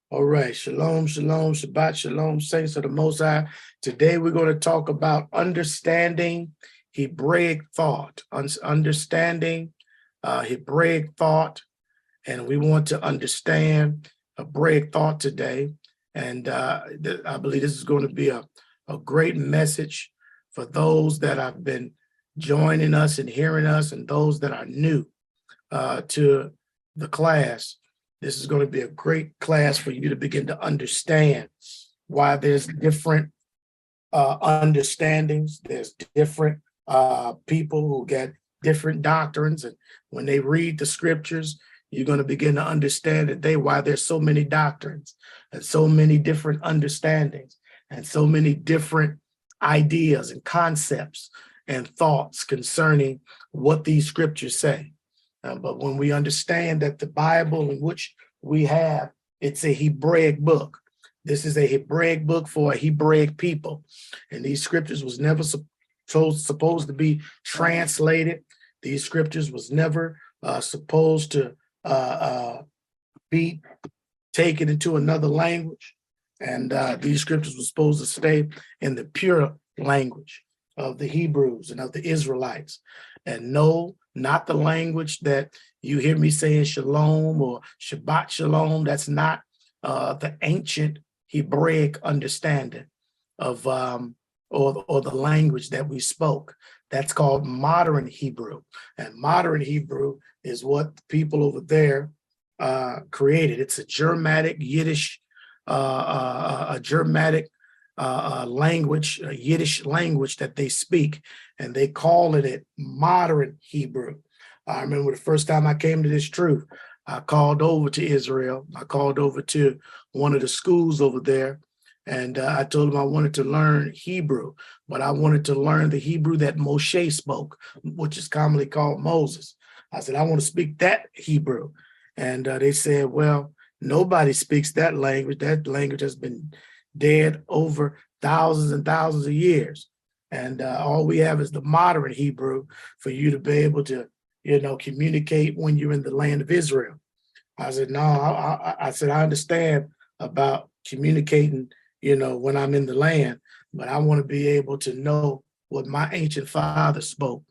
All right, shalom, shalom, Shabbat, shalom, saints of the Most High. Today we're going to talk about understanding Hebraic thought, understanding Hebraic thought, and we want to understand Hebraic thought today. And I believe this is going to be a great message for those that have been joining us and hearing us, and those that are new to the class. This is going to be a great class for you to begin to understand why there's different understandings. There's different people who get different doctrines. And when they read the scriptures, you're going to begin to understand that why there's so many doctrines and so many different understandings and so many different ideas and concepts and thoughts concerning what these scriptures say. But when we understand that the Bible in which we have, it's a Hebraic book. This is a Hebraic book for a Hebraic people. And these scriptures was never supposed to be translated. These scriptures was never supposed to be taken into another language. And these scriptures were supposed to stay in the pure language of the Hebrews and of the Israelites. And no, not the language that you hear me saying shalom or Shabbat shalom. That's not the ancient Hebraic understanding of or the language that we spoke. That's called modern Hebrew. And modern Hebrew is what the people over there created. It's a Germanic Yiddish, a Germanic language, a Yiddish language that they speak, and they call it modern Hebrew. I remember the first time I came to this truth, I called over to Israel. I called over to one of the schools over there, and I told them I wanted to learn Hebrew, but I wanted to learn the Hebrew that Moshe spoke, which is commonly called Moses. I said, I want to speak that Hebrew. And they said, well, nobody speaks that language. That language has been dead over thousands and thousands of years. And all we have is the modern Hebrew for you to be able to, communicate when you're in the land of Israel. I said, no, I said, I understand about communicating, when I'm in the land, but I want to be able to know what my ancient father spoke.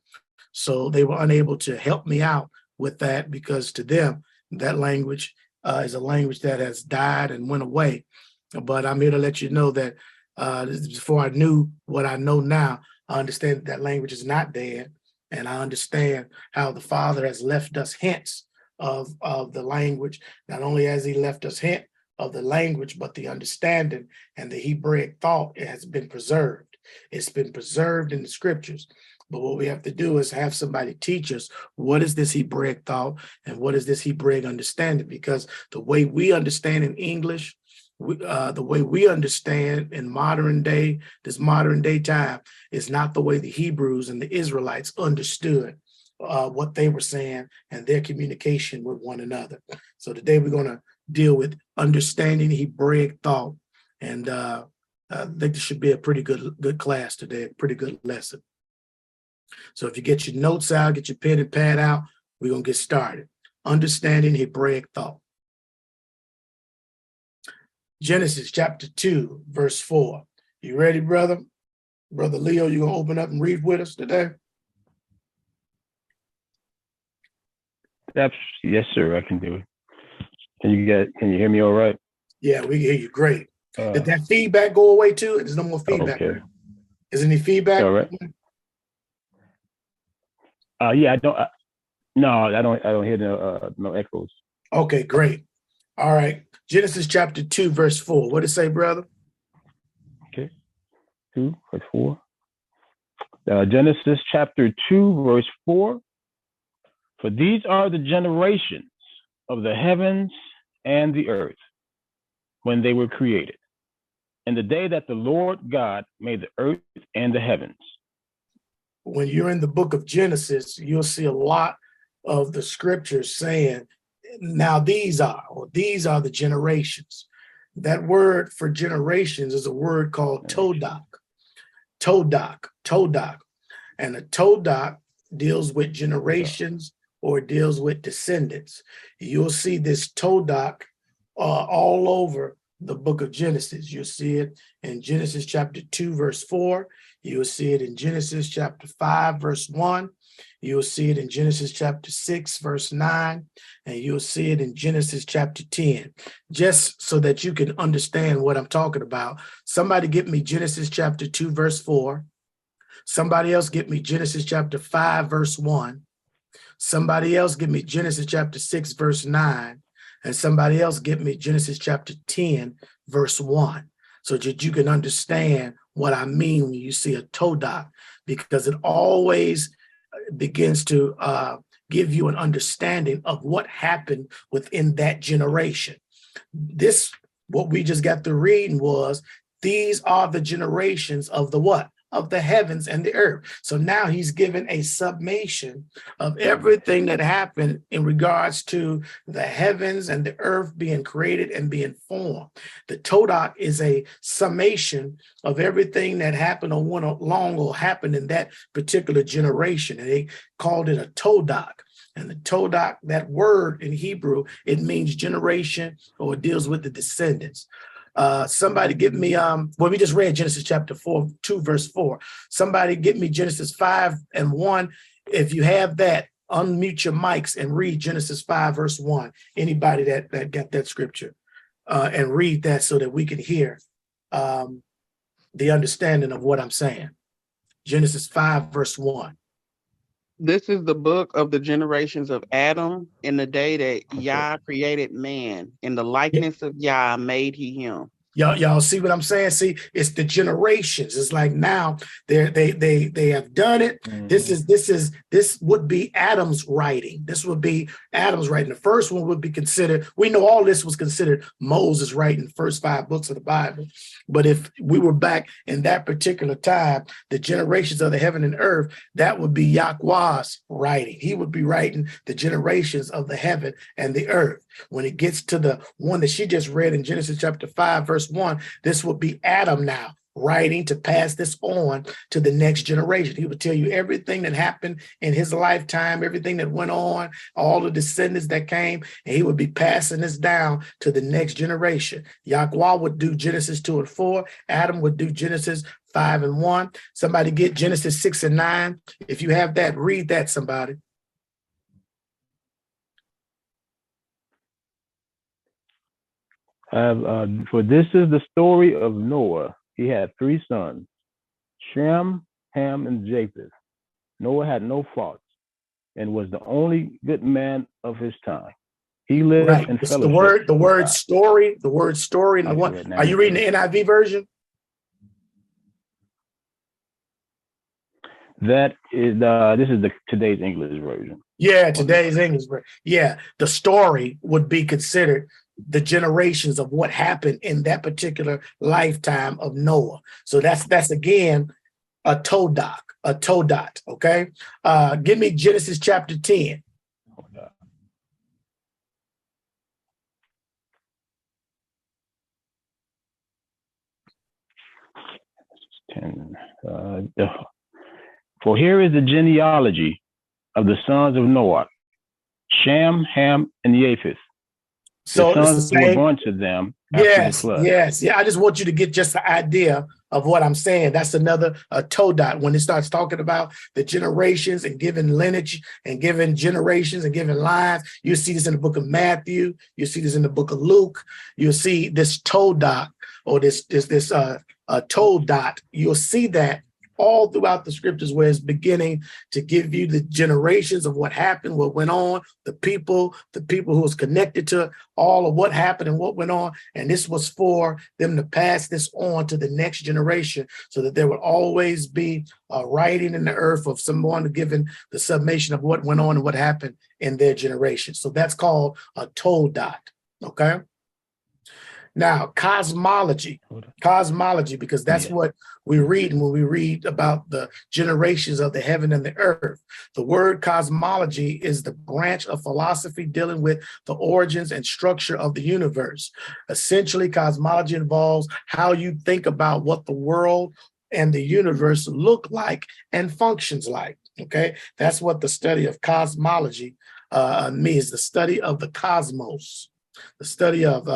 So they were unable to help me out with that, because to them, that language is a language that has died and went away. But I'm here to let you know that before I knew what I know now, I understand that language is not dead. And I understand how the Father has left us hints of the language. Not only has he left us hint of the language, but the understanding and the Hebraic thought, it has been preserved. It's been preserved in the scriptures. But what we have to do is have somebody teach us what is this Hebraic thought and what is this Hebraic understanding, because the way we understand in English, the way we understand in this modern day time, is not the way the Hebrews and the Israelites understood what they were saying and their communication with one another. So today we're going to deal with understanding Hebraic thought, and I think this should be a pretty good class today, a pretty good lesson. So if you get your notes out, get your pen and pad out, we're going to get started. Understanding Hebraic thought. Genesis chapter 2, verse 4. You ready, brother? Brother Leo, you going to open up and read with us today? Yes, sir, I can do it. Can you hear me all right? Yeah, we can hear you great. Did that feedback go away too? There's no more feedback. Okay. Is any feedback? All right. Yeah, I don't hear no echoes. Okay, great. All right. Genesis chapter 2, verse 4. What did it say, brother? Okay. 2, verse 4. Genesis chapter 2, verse 4. For these are the generations of the heavens and the earth when they were created, in the day that the Lord God made the earth and the heavens. When you're in the book of Genesis, you'll see a lot of the scriptures saying, now these are the generations. That word for generations is a word called Todak. And a Todak deals with generations or deals with descendants. You'll see this Todak all over the book of Genesis. You'll see it in Genesis chapter 2, verse 4. You'll see it in Genesis chapter 5, verse 1. You'll see it in Genesis chapter 6, verse 9, and you'll see it in Genesis chapter 10. Just so that you can understand what I'm talking about, somebody get me Genesis chapter 2, verse 4. Somebody else get me Genesis chapter 5, verse 1. Somebody else give me Genesis chapter 6, verse 9. And somebody else get me Genesis chapter 10, verse 1. So that you can understand what I mean when you see a todah, because it always begins to give you an understanding of what happened within that generation. This, what we just got through reading was, these are the generations of the what? Of the heavens and the earth. So now he's given a summation of everything that happened in regards to the heavens and the earth being created and being formed. The Todah is a summation of everything that happened or went along or happened in that particular generation. And they called it a Todah. And the Todah, that word in Hebrew, it means generation, or it deals with the descendants. Somebody give me, well, we just read Genesis chapter 4, 2, verse 4. Somebody get me Genesis 5 and 1. If you have that, unmute your mics and read Genesis 5, verse 1. Anybody that got that scripture, and read that so that we can hear the understanding of what I'm saying. Genesis 5, verse 1. This is the book of the generations of Adam in the day that Yah created man. In the likeness of Yah made he him. Y'all see what I'm saying? See, it's the generations. It's like now they have done it. Mm-hmm. This would be Adam's writing. This would be Adam's writing. The first one would be considered, we know all this was considered Moses writing the first 5 books of the Bible. But if we were back in that particular time, the generations of the heaven and earth, that would be YHWH's writing. He would be writing the generations of the heaven and the earth. When it gets to the one that she just read in Genesis chapter 5, verse 1, this would be Adam now writing to pass this on to the next generation. He would tell you everything that happened in his lifetime, everything that went on, all the descendants that came, and he would be passing this down to the next generation. YHWH would do Genesis 2 and 4. Adam would do Genesis 5 and 1. Somebody get Genesis 6 and 9. If you have that, read that, somebody. For this is the story of Noah. He had 3 sons, Shem, Ham, and Japheth. Noah had no faults and was the only good man of his time. He lived in fellowship. The word story. And the one. Are you reading the NIV version? That is this is today's English version. Yeah, today's English version. Yeah, the story would be considered the generations of what happened in that particular lifetime of Noah. So that's again a todah, okay? Give me Genesis chapter 10. For here is the genealogy of the sons of Noah, Shem, Ham, and Japheth. So the sons were born to them after the flood. Yes. I just want you to get just the idea of what I'm saying. That's another todah. When it starts talking about the generations and giving lineage and giving generations and giving lines, you see this in the book of Matthew. You see this in the book of Luke. You'll see this todah, or this todah. You'll see that all throughout the scriptures, where it's beginning to give you the generations of what happened, what went on, the people who was connected to all of what happened and what went on. And this was for them to pass this on to the next generation, so that there would always be a writing in the earth of someone giving the summation of what went on and what happened in their generation. So that's called a todah, okay? Now, cosmology, because that's what we read when we read about the generations of the heaven and the earth. The word cosmology is the branch of philosophy dealing with the origins and structure of the universe. Essentially, cosmology involves how you think about what the world and the universe look like and functions like, okay? That's what the study of cosmology means, the study of the cosmos. The study of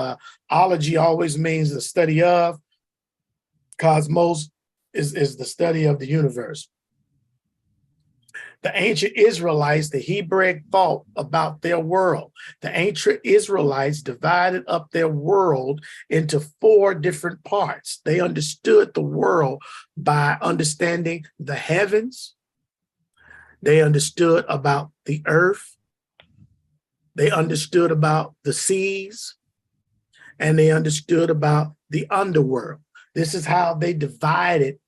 ology always means the study of. Cosmos is the study of the universe. The ancient Israelites, the Hebraic thought about their world. The ancient Israelites divided up their world into 4 different parts. They understood the world by understanding the heavens. They understood about the earth. They understood about the seas. And they understood about the underworld. This is how they divided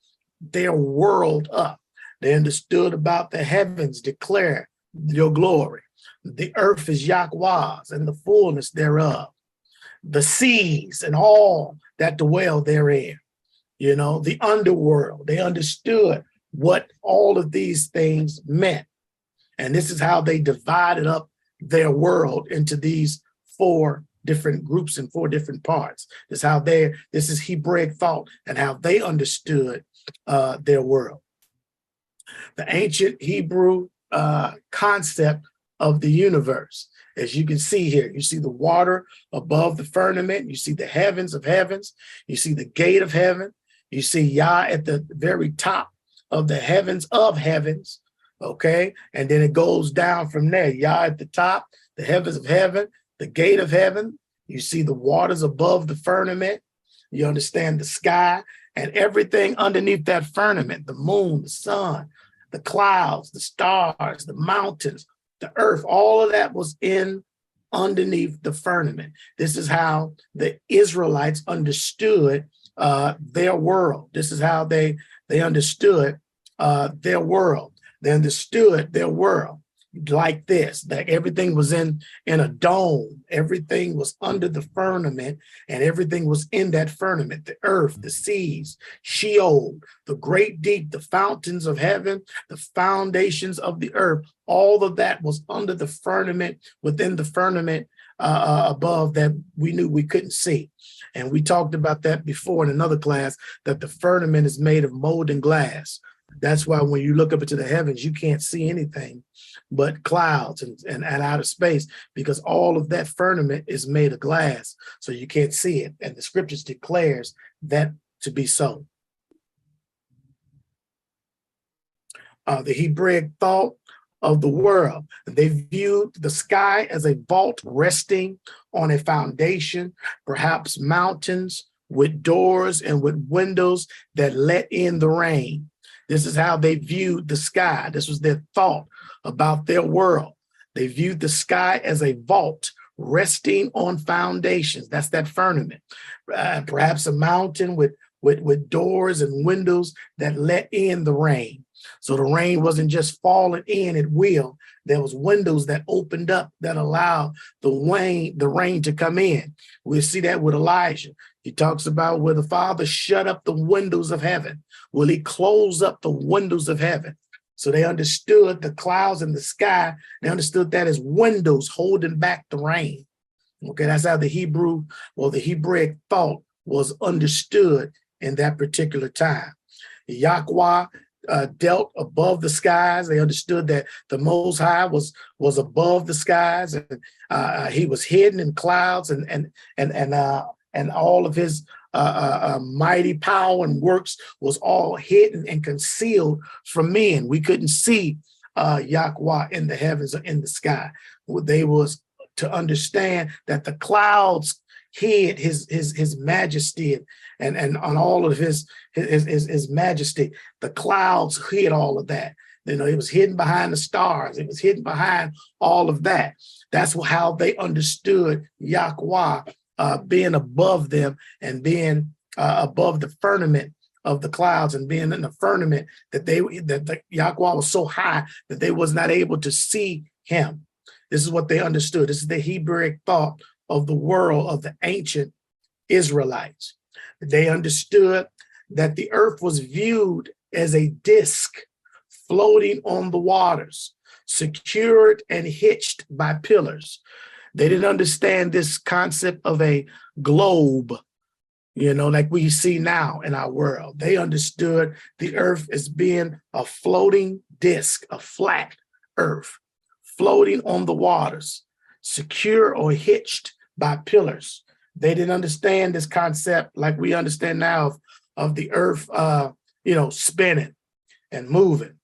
their world up. They understood about the heavens declare your glory. The earth is YHWH's and the fullness thereof. The seas and all that dwell therein. You know, the underworld. They understood what all of these things meant. And this is how they divided up their world into these 4 different groups and 4 different parts. This is Hebraic thought and how they understood their world. The ancient Hebrew concept of the universe. As you can see here, you see the water above the firmament, you see the heavens of heavens, you see the gate of heaven, you see Yah at the very top of the heavens of heavens, okay? And then it goes down from there, Yah at the top, the heavens of heaven, the gate of heaven, you see the waters above the firmament, you understand the sky, and everything underneath that firmament, the moon, the sun, the clouds, the stars, the mountains, the earth, all of that was in underneath the firmament. This is how the Israelites understood their world. This is how they understood their world. They understood their world like this, that everything was in a dome. Everything was under the firmament, and everything was in that firmament, the earth, the seas, Sheol, the great deep, the fountains of heaven, the foundations of the earth. All of that was under the firmament, within the firmament above that we knew we couldn't see. And we talked about that before in another class, that the firmament is made of molten glass. That's why when you look up into the heavens, you can't see anything but clouds and outer space, because all of that firmament is made of glass, so you can't see it. And the scriptures declares that to be so. The Hebraic thought of the world. They viewed the sky as a vault resting on a foundation, perhaps mountains with doors and with windows that let in the rain. This is how they viewed the sky. This was their thought about their world. They viewed the sky as a vault resting on foundations. That's that firmament. Perhaps a mountain with doors and windows that let in the rain. So the rain wasn't just falling in at will. There was windows that opened up that allowed the rain to come in. We'll see that with Elijah. He talks about where the Father shut up the windows of heaven. Will he close up the windows of heaven? So they understood the clouds in the sky. They understood that as windows holding back the rain. Okay, that's how the Hebraic thought was understood in that particular time. YHWH dealt above the skies. They understood that the Most High was above the skies, and he was hidden in clouds, and all of his mighty power and works was all hidden and concealed from men. We couldn't see YHWH in the heavens or in the sky. They was to understand that the clouds hid his majesty and on all of his majesty. The clouds hid all of that. You know, it was hidden behind the stars. It was hidden behind all of that. That's how they understood YHWH being above them and being above the firmament of the clouds, and being in the firmament that YHWH was so high that they was not able to see him. This is what they understood. This is the Hebraic thought of the world of the ancient Israelites. They understood that the earth was viewed as a disk floating on the waters, secured and hitched by pillars. They didn't understand this concept of a globe, you know, like we see now in our world. They understood the earth as being a floating disk, a flat earth, floating on the waters, secure or hitched by pillars. They didn't understand this concept like we understand now of the earth, spinning and moving,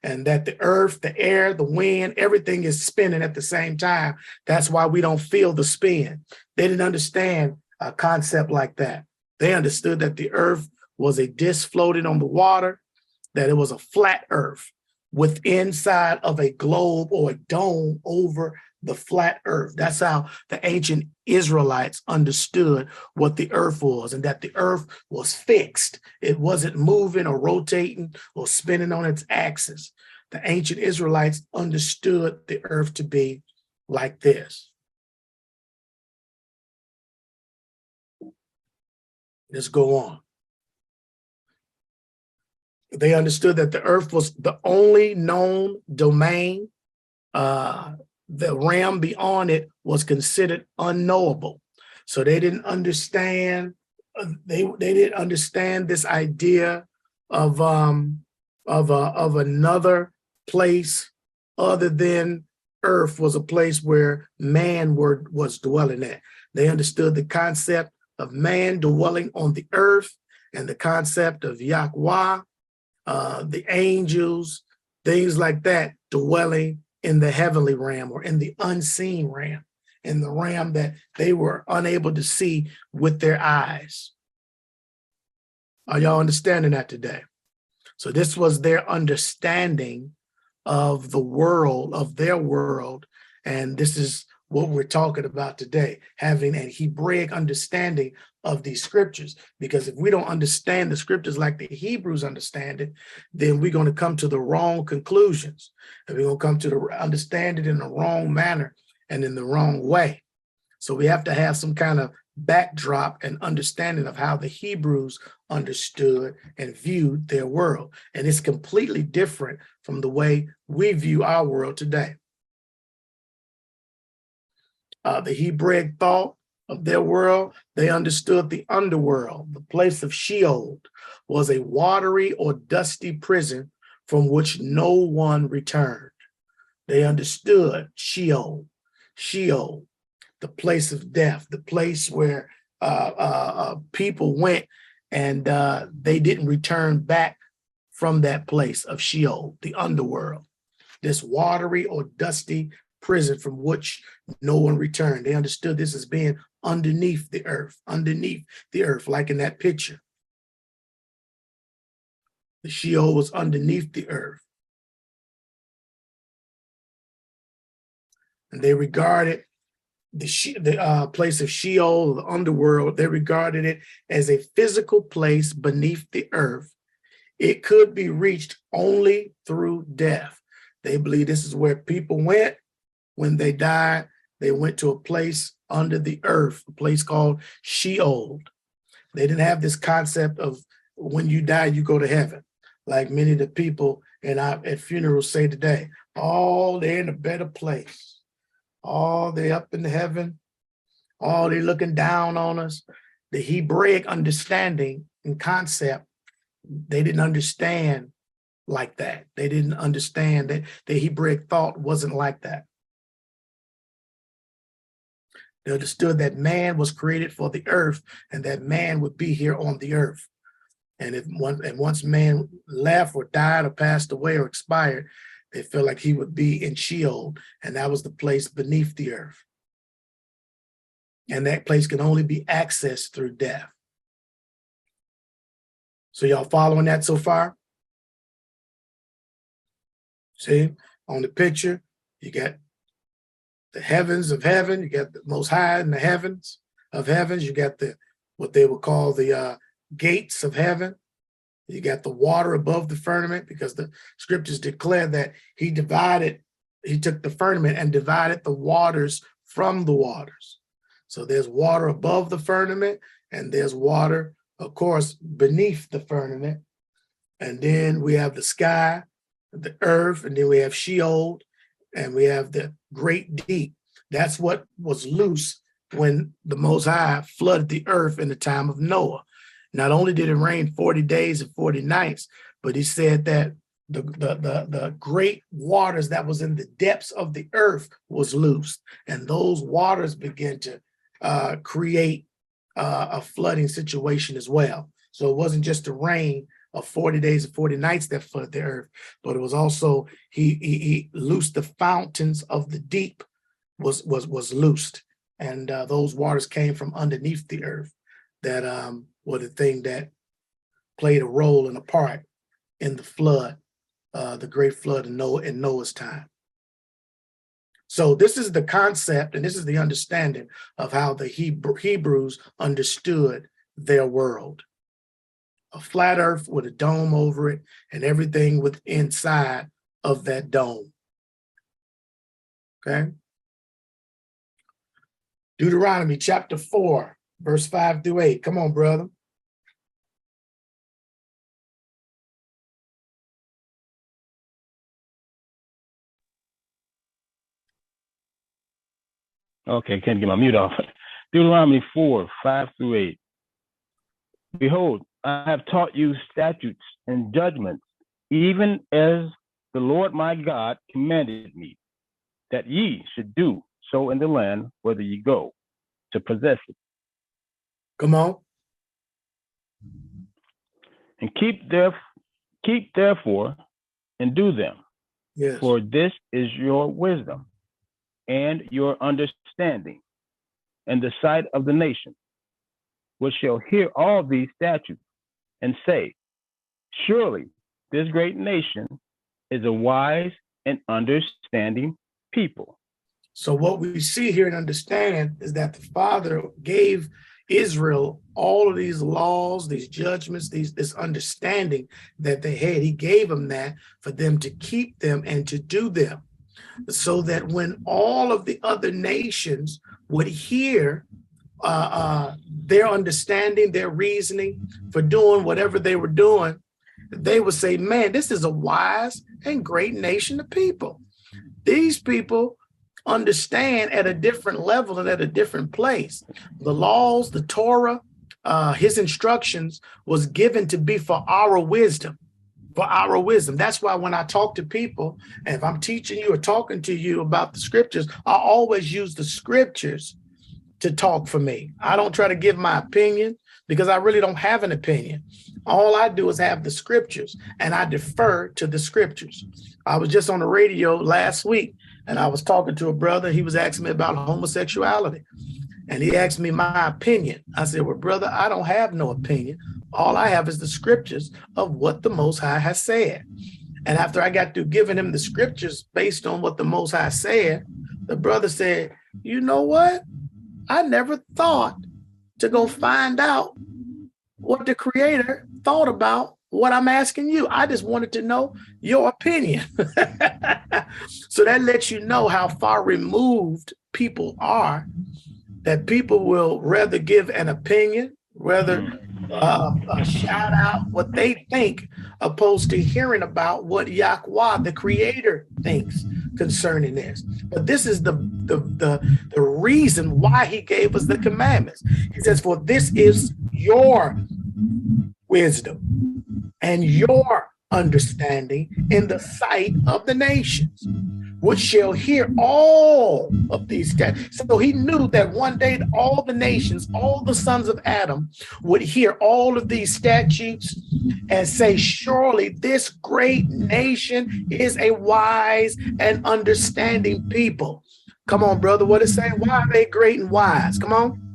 and that the earth, the air, the wind, everything is spinning at the same time. That's why we don't feel the spin. They didn't understand a concept like that. They understood that the earth was a disc floating on the water, that it was a flat earth with inside of a globe or a dome over the flat earth. That's how the ancient Israelites understood what the earth was, and that the earth was fixed. It wasn't moving or rotating or spinning on its axis. The ancient Israelites understood the earth to be like this. Let's go on. They understood that the earth was the only known domain. The realm beyond it was considered unknowable. So they didn't understand. They didn't understand this idea of another place other than earth was a place where man was dwelling at. They understood the concept of man dwelling on the earth and the concept of YHWH, the angels, things like that, dwelling in the heavenly realm or in the unseen realm, in the realm that they were unable to see with their eyes. Are y'all understanding that today? So this was their understanding of the world, of their world, and this is what we're talking about today, having a Hebraic understanding of these scriptures. Because if we don't understand the scriptures like the Hebrews understand it, then we're going to come to the wrong conclusions. And we're going to come to understand it in the wrong manner and in the wrong way. So we have to have some kind of backdrop and understanding of how the Hebrews understood and viewed their world. And it's completely different from the way we view our world today. The Hebraic thought of their world, they understood the underworld, the place of Sheol, was a watery or dusty prison from which no one returned. They understood Sheol, the place of death, the place where people went and they didn't return back from that place of Sheol, the underworld, this watery or dusty prison from which no one returned. They understood this as being underneath the earth, like in that picture. The Sheol was underneath the earth. And they regarded the place of Sheol, the underworld, they regarded it as a physical place beneath the earth. It could be reached only through death. They believe this is where people went when they died. They went to a place under the earth, a place called Sheol. They didn't have this concept of when you die, you go to heaven, like many of the people at funerals say today. Oh, they're in a better place. Oh, they're up in heaven. Oh, they're looking down on us. The Hebraic understanding and concept, they didn't understand like that. They didn't understand that the Hebraic thought wasn't like that. They understood that man was created for the earth and that man would be here on the earth. And once man left or died or passed away or expired, they felt like he would be in Sheol, and that was the place beneath the earth. And that place can only be accessed through death. So y'all following that so far? See, on the picture, you got the heavens of heaven, you got the Most High in the heavens of heavens, you got what they would call the gates of heaven. You got the water above the firmament, because the scriptures declare that he took the firmament and divided the waters from the waters. So there's water above the firmament, and there's water, of course, beneath the firmament. And then we have the sky, the earth, and then we have Sheol, and we have the great deep. That's what was loose when the Most High flooded the earth in the time of Noah. Not only did it rain 40 days and 40 nights, but he said that the great waters that was in the depths of the earth was loose. And those waters began to create a flooding situation as well. So it wasn't just the rain of 40 days and 40 nights that flooded the earth, but it was also he loosed the fountains of the deep was loosed, and those waters came from underneath the earth that were the thing that played a role and a part in the flood, the great flood in Noah's time. So this is the concept, and this is the understanding of how the Hebrews understood their world. A flat earth with a dome over it and everything with inside of that dome. Okay. Deuteronomy chapter 4, verse 5 through 8. Come on, brother. Okay, can't get my mute off. Deuteronomy 4, 5 through 8. Behold, I have taught you statutes and judgments, even as the Lord my God commanded me, that ye should do so in the land whither ye go to possess it. Come on. And keep therefore and do them. Yes. For this is your wisdom and your understanding in the sight of the nation, which shall hear all these statutes and say, surely this great nation is a wise and understanding people. So what we see here and understand is that the Father gave Israel all of these laws, these judgments, this understanding that they had. He gave them that for them to keep them and to do them, so that when all of the other nations would hear their understanding, their reasoning for doing whatever they were doing, they would say, man, this is a wise and great nation of people. These people understand at a different level and at a different place. The laws, the Torah, his instructions was given to be for our wisdom. For our wisdom. That's why when I talk to people, and if I'm teaching you or talking to you about the scriptures, I always use the scriptures to talk for me. I don't try to give my opinion because I really don't have an opinion. All I do is have the scriptures, and I defer to the scriptures. I was just on the radio last week, and I was talking to a brother. He was asking me about homosexuality, and he asked me my opinion. I said, well, brother, I don't have no opinion. All I have is the scriptures of what the Most High has said. And after I got through giving him the scriptures based on what the Most High said, the brother said, you know what? I never thought to go find out what the Creator thought about what I'm asking you. I just wanted to know your opinion. So that lets you know how far removed people are, that people will rather give an opinion, rather shout out what they think, opposed to hearing about what YHWH, the Creator, thinks concerning this. But this is the reason why he gave us the commandments. He says, for this is your wisdom and your understanding in the sight of the nations, which shall hear all of these statutes. So he knew that one day all the nations, all the sons of Adam would hear all of these statutes and say, surely this great nation is a wise and understanding people. Come on, brother, what it say? Why are they great and wise? Come on.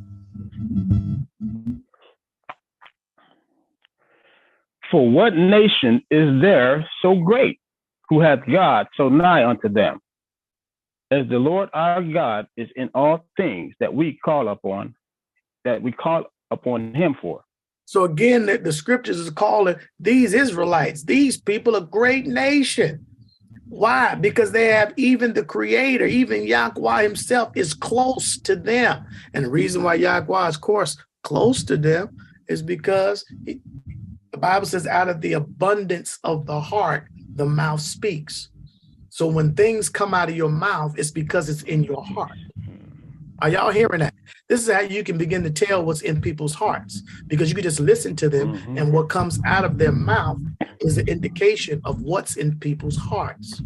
For what nation is there so great, who hath God so nigh unto them, as the Lord our God is in all things that we call upon him for? So again, the scriptures is calling these Israelites, these people, a great nation. Why? Because they have even the Creator, even YHWH himself is close to them. And the reason why YHWH is, of course, close to them is because the Bible says, out of the abundance of the heart, the mouth speaks. So when things come out of your mouth, it's because it's in your heart. Are y'all hearing that? This is how you can begin to tell what's in people's hearts, because you can just listen to them, and what comes out of their mouth is an indication of what's in people's hearts.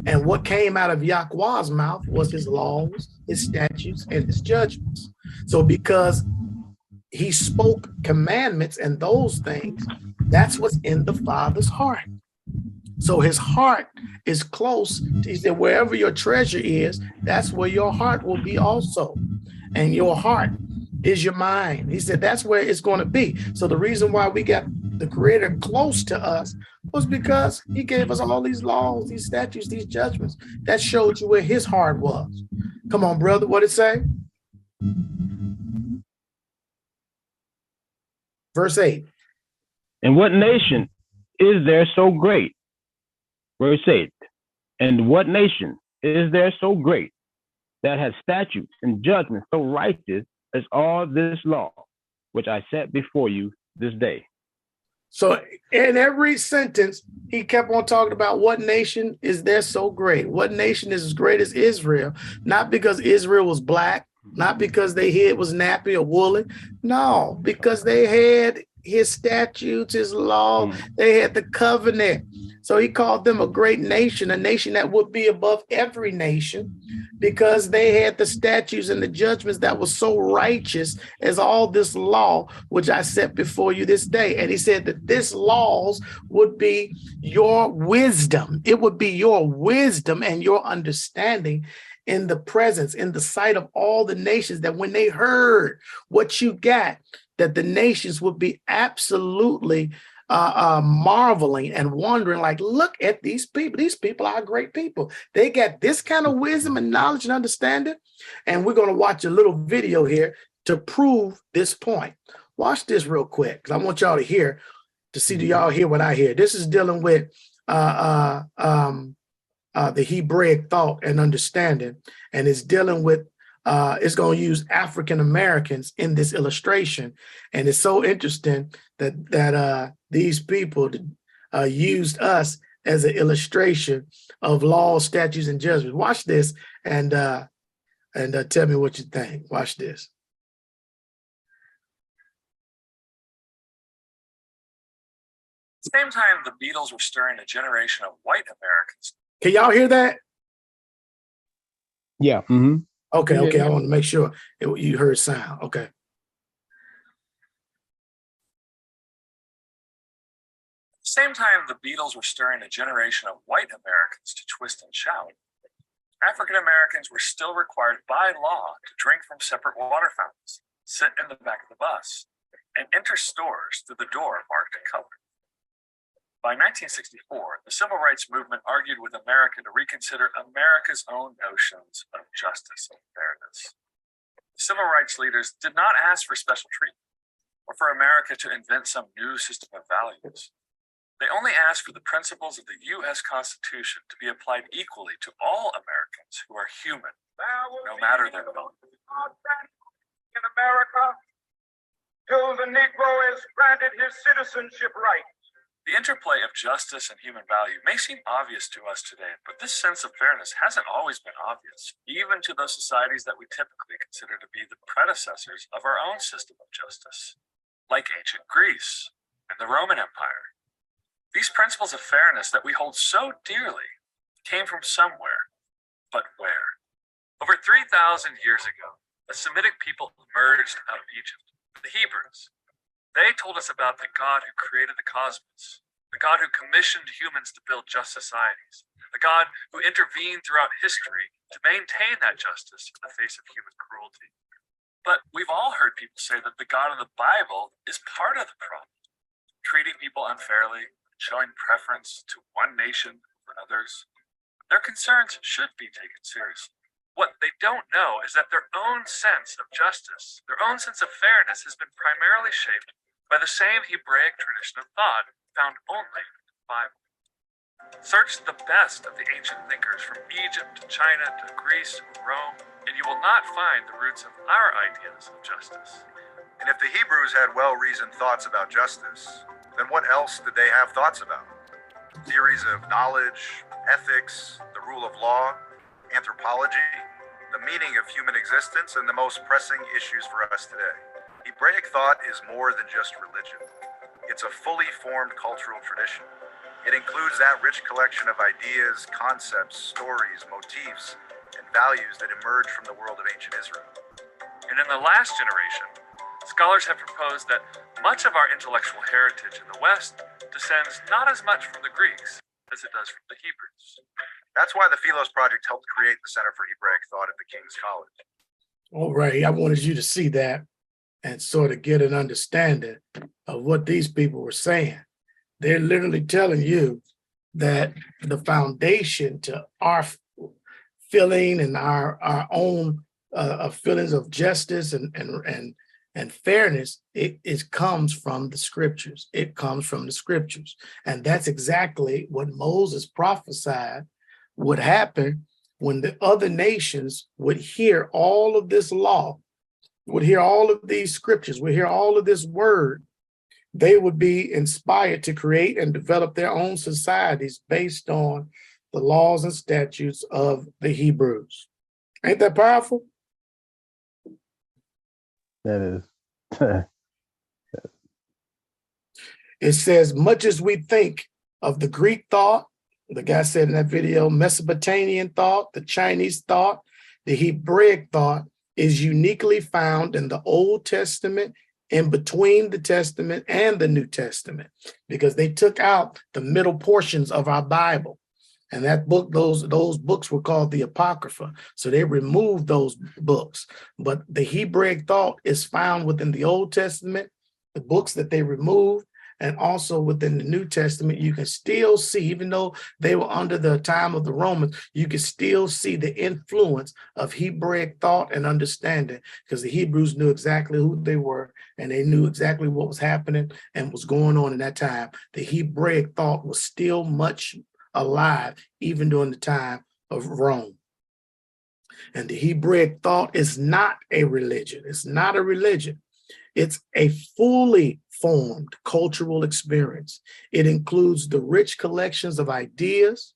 And what came out of Yahweh's mouth was his laws, his statutes, and his judgments. So because he spoke commandments and those things, that's what's in the Father's heart. So his heart is close. He said, wherever your treasure is, that's where your heart will be also. And your heart is your mind. He said, that's where it's going to be. So the reason why we got the Creator close to us was because he gave us all these laws, these statutes, these judgments that showed you where his heart was. Come on, brother, what it say? Verse 8. And what nation is there so great? Verse 8. And what nation is there so great that has statutes and judgments so righteous as all this law, which I set before you this day? So in every sentence, he kept on talking about what nation is there so great? What nation is as great as Israel? Not because Israel was black, not because their head was nappy or woolly. No, because they had his statutes, his law, they had the covenant. So he called them a great nation, a nation that would be above every nation, because they had the statutes and the judgments that were so righteous as all this law, which I set before you this day. And he said that this laws would be your wisdom. It would be your wisdom and your understanding in the presence, in the sight of all the nations, that when they heard what you got, that the nations would be absolutely marveling and wondering, like, look at these people. These people are great people. They got this kind of wisdom and knowledge and understanding. And we're going to watch a little video here to prove this point. Watch this real quick, because I want y'all to hear, to see, do y'all hear what I hear? This is dealing with the Hebraic thought and understanding, and it's dealing with it's going to use African Americans in this illustration. And it's so interesting that these people used us as an illustration of laws, statutes, and judgments. Watch this and tell me what you think. Watch this. At the same time, the Beatles were stirring a generation of white Americans. Can y'all hear that? Yeah. Okay, okay. I want to make sure you heard sound. Okay. At the same time, the Beatles were stirring a generation of white Americans to twist and shout. African Americans were still required by law to drink from separate water fountains, sit in the back of the bus, and enter stores through the door marked in color. By 1964, the civil rights movement argued with America to reconsider America's own notions of justice and fairness. The civil rights leaders did not ask for special treatment or for America to invent some new system of values. They only asked for the principles of the U.S. Constitution to be applied equally to all Americans who are human, no matter their color. In America, till the Negro is granted his citizenship rights. The interplay of justice and human value may seem obvious to us today, but this sense of fairness hasn't always been obvious, even to those societies that we typically consider to be the predecessors of our own system of justice, like ancient Greece and the Roman Empire. These principles of fairness that we hold so dearly came from somewhere, but where? Over 3,000 years ago, a Semitic people emerged out of Egypt, the Hebrews. They told us about the God who created the cosmos, the God who commissioned humans to build just societies, the God who intervened throughout history to maintain that justice in the face of human cruelty. But we've all heard people say that the God of the Bible is part of the problem, treating people unfairly, showing preference to one nation over others. Their concerns should be taken seriously. What they don't know is that their own sense of justice, their own sense of fairness has been primarily shaped by the same Hebraic tradition of thought found only in the Bible. Search the best of the ancient thinkers from Egypt to China to Greece or Rome, and you will not find the roots of our ideas of justice. And if the Hebrews had well-reasoned thoughts about justice, then what else did they have thoughts about? Theories of knowledge, ethics, the rule of law, anthropology, the the meaning of human existence, and the most pressing issues for us today. Hebraic thought is more than just religion. It's a fully formed cultural tradition. It includes that rich collection of ideas, concepts, stories, motifs, and values that emerged from the world of ancient Israel. And in the last generation, scholars have proposed that much of our intellectual heritage in the West descends not as much from the Greeks as it does from the Hebrews. That's why the Philos Project helped create the Center for Hebraic Thought at the King's College. All right, I wanted you to see that and sort of get an understanding of what these people were saying. They're literally telling you that the foundation to our feeling and our own feelings of justice and fairness, it comes from the scriptures. It comes from the scriptures. And that's exactly what Moses prophesied would happen when the other nations would hear all of this law, would hear all of these scriptures, would hear all of this word. They would be inspired to create and develop their own societies based on the laws and statutes of the Hebrews. Ain't that powerful? That is. It says, much as we think of the Greek thought, the guy said in that video, Mesopotamian thought, the Chinese thought, the Hebraic thought is uniquely found in the Old Testament, in between the Testament and the New Testament, because they took out the middle portions of our Bible. And that book, those books were called the Apocrypha. So they removed those books. But the Hebraic thought is found within the Old Testament, the books that they removed, and also within the New Testament. You can still see, even though they were under the time of the Romans, you can still see the influence of Hebraic thought and understanding, because the Hebrews knew exactly who they were, and they knew exactly what was happening and was going on in that time. The Hebraic thought was still much alive, even during the time of Rome. And the Hebraic thought is not a religion. It's not a religion. It's a fully formed cultural experience. It includes the rich collections of ideas,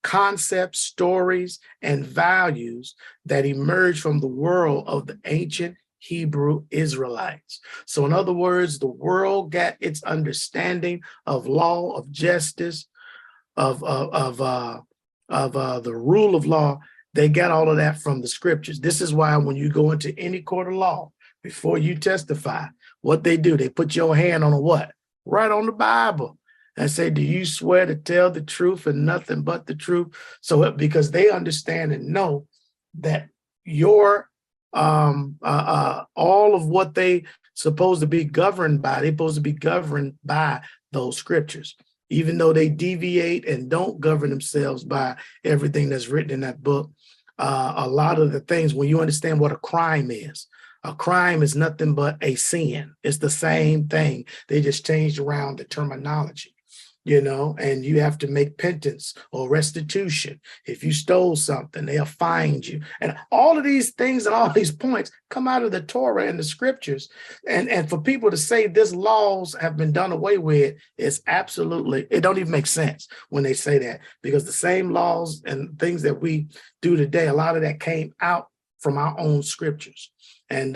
concepts, stories, and values that emerge from the world of the ancient Hebrew Israelites. So in other words, the world got its understanding of law, of justice, of the rule of law. They got all of that from the scriptures. This is why when you go into any court of law, before you testify, what they do, they put your hand on a what? Right on the Bible, and say, do you swear to tell the truth and nothing but the truth? So because they understand and know that your all of what they supposed to be governed by, they're supposed to be governed by those scriptures, even though they deviate and don't govern themselves by everything that's written in that book. A lot of the things, when you understand what a crime is nothing but a sin. It's the same thing. They just changed around the terminology, and you have to make penance or restitution. If you stole something, they'll find you. And all of these things and all these points come out of the Torah and the scriptures. And for people to say this laws have been done away with is absolutely, it don't even make sense when they say that, because the same laws and things that we do today, a lot of that came out from our own scriptures. And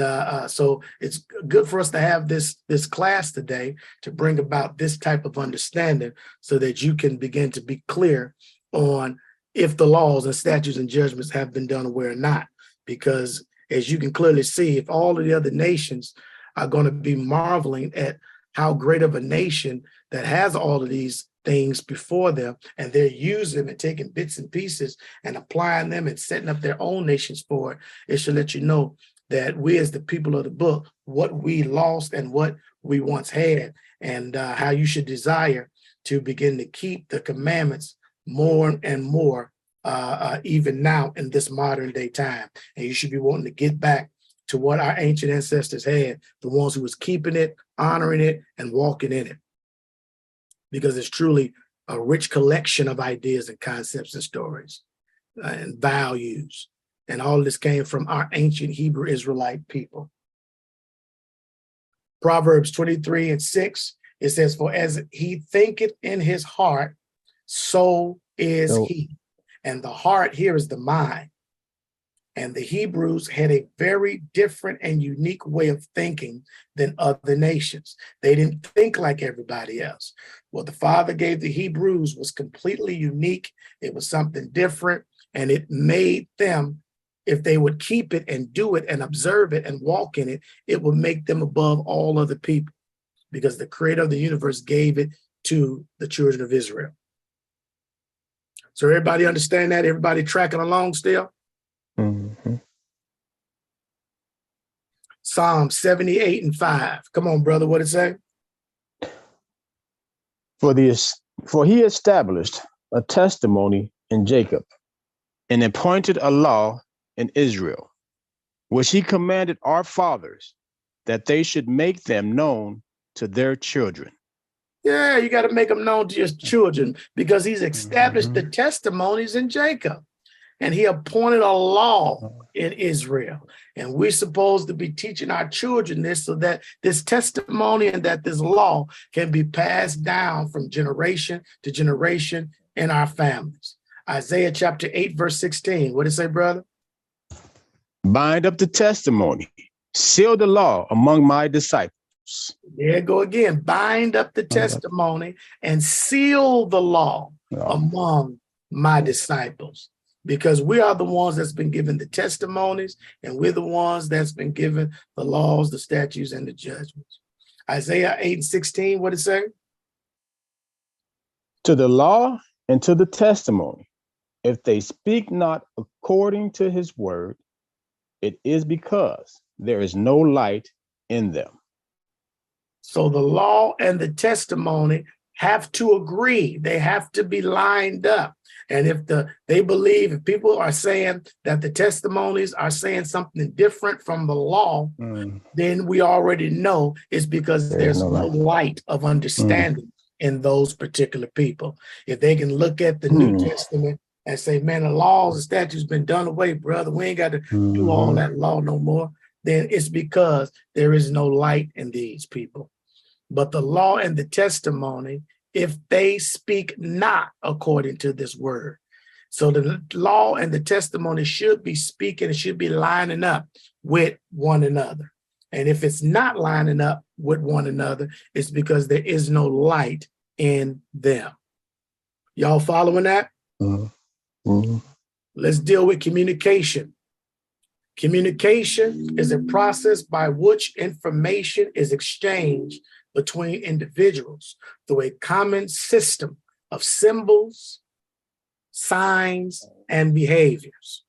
so it's good for us to have this class today to bring about this type of understanding so that you can begin to be clear on if the laws and statutes and judgments have been done away or not. Because as you can clearly see, if all of the other nations are going to be marveling at how great of a nation that has all of these things before them, and they're using them and taking bits and pieces and applying them and setting up their own nations for it, it should let you know that we as the people of the book, what we lost and what we once had, and how you should desire to begin to keep the commandments more and more, even now in this modern day time. And you should be wanting to get back to what our ancient ancestors had, the ones who was keeping it, honoring it, and walking in it. Because it's truly a rich collection of ideas and concepts and stories and values. And all this came from our ancient Hebrew Israelite people. Proverbs 23:6, it says, for as he thinketh in his heart, so is he. And the heart here is the mind. And the Hebrews had a very different and unique way of thinking than other nations. They didn't think like everybody else. What the Father gave the Hebrews was completely unique. It was something different, and it made them, if they would keep it and do it and observe it and walk in it, it would make them above all other people, because the creator of the universe gave it to the children of Israel. So everybody understand that? Everybody tracking along still? Mm-hmm. Psalm 78:5. Come on, brother, what it say? For he established a testimony in Jacob and appointed a law in Israel, which he commanded our fathers, that they should make them known to their children. Yeah, you got to make them known to your children, because he's established the testimonies in Jacob, and he appointed a law in Israel. And we're supposed to be teaching our children this, so that this testimony and that this law can be passed down from generation to generation in our families. Isaiah chapter 8, verse 16. What did it say, brother? Bind up the testimony, seal the law among my disciples. There you go again. Bind up the testimony and seal the law among my disciples, because we are the ones that's been given the testimonies, and we're the ones that's been given the laws, the statutes, and the judgments. Isaiah 8:16, what did it say? To the law and to the testimony, if they speak not according to his word, it is because there is no light in them. So the law and the testimony have to agree. They have to be lined up. And if if people are saying that the testimonies are saying something different from the law, then we already know it's because there's no light of understanding in those particular people. If they can look at the New Testament and say, man, the laws and statutes been done away, brother, we ain't got to do all that law no more, then it's because there is no light in these people. But the law and the testimony, if they speak not according to this word. So the law and the testimony should be speaking, it should be lining up with one another. And if it's not lining up with one another, it's because there is no light in them. Y'all following that? Let's deal with communication. Communication is a process by which information is exchanged between individuals through a common system of symbols, signs, and behaviors.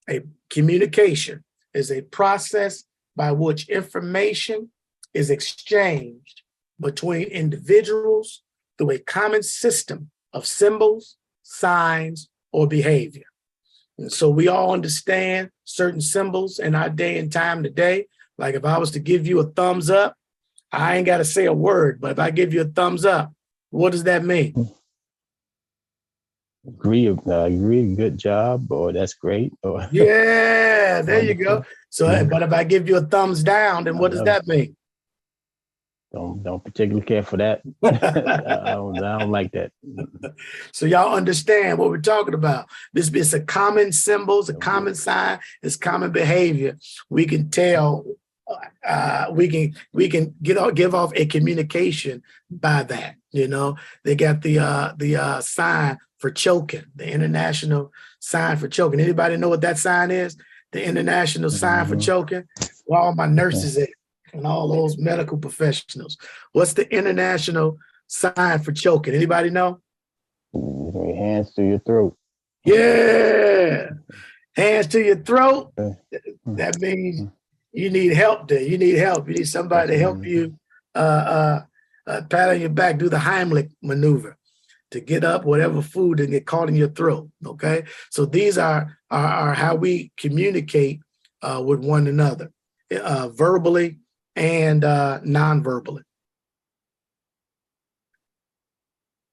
A communication is a process by which information is exchanged between individuals through a common system of symbols, signs, or behavior. And so we all understand certain symbols in our day and time today. Like if I was to give you a thumbs up, I ain't got to say a word, but if I give you a thumbs up, what does that mean? Agree, good job, or that's great. Or yeah, there you go. So, but if I give you a thumbs down, then what does that mean? Don't particularly care for that. I don't like that. So y'all understand what we're talking about. This is a common symbol, it's a common sign, it's common behavior. We can tell, we can give off a communication by that. You know, they got the sign for choking, the international sign for choking. Anybody know what that sign is? The international sign for choking? Where all my nurses at and all those medical professionals. What's the international sign for choking? Anybody know? Hands to your throat. Yeah. Hands to your throat. That means you need help there. You need help. You need somebody to help you pat on your back, do the Heimlich maneuver to get up whatever food and get caught in your throat. Okay. So these are how we communicate with one another, verbally and non-verbally.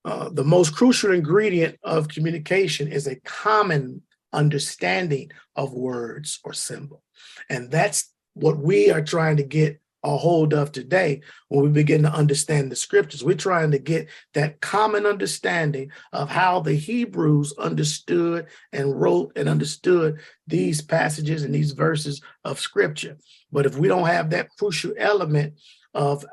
The most crucial ingredient of communication is a common understanding of words or symbol. And that's what we are trying to get a hold of today when we begin to understand the scriptures. We're trying to get that common understanding of how the Hebrews understood and wrote and understood these passages and these verses of scripture. But if we don't have that crucial element of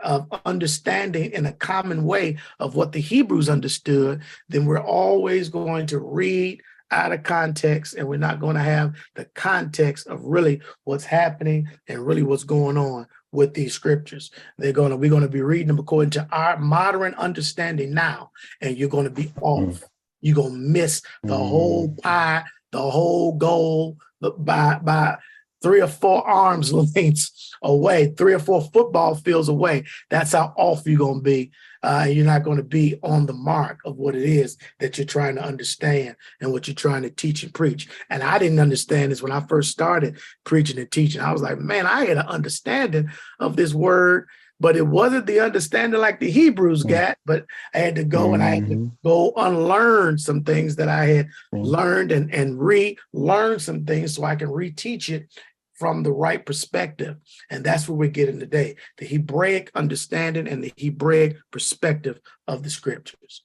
understanding in a common way of what the Hebrews understood, then we're always going to read out of context, and we're not going to have the context of really what's happening and really what's going on with these scriptures. We're going to be reading them according to our modern understanding now, and you're going to be off. You're going to miss the whole pie, the whole goal by 3 or 4 arms lengths away, 3 or 4 football fields away. That's how off you're going to be. You're not going to be on the mark of what it is that you're trying to understand and what you're trying to teach and preach. And I didn't understand this when I first started preaching and teaching. I was like, man, I had an understanding of this word, but it wasn't the understanding like the Hebrews got. But I had to go and I had to go unlearn some things that I had learned and relearn some things so I can reteach it from the right perspective. And that's what we're getting today, the Hebraic understanding and the Hebraic perspective of the scriptures.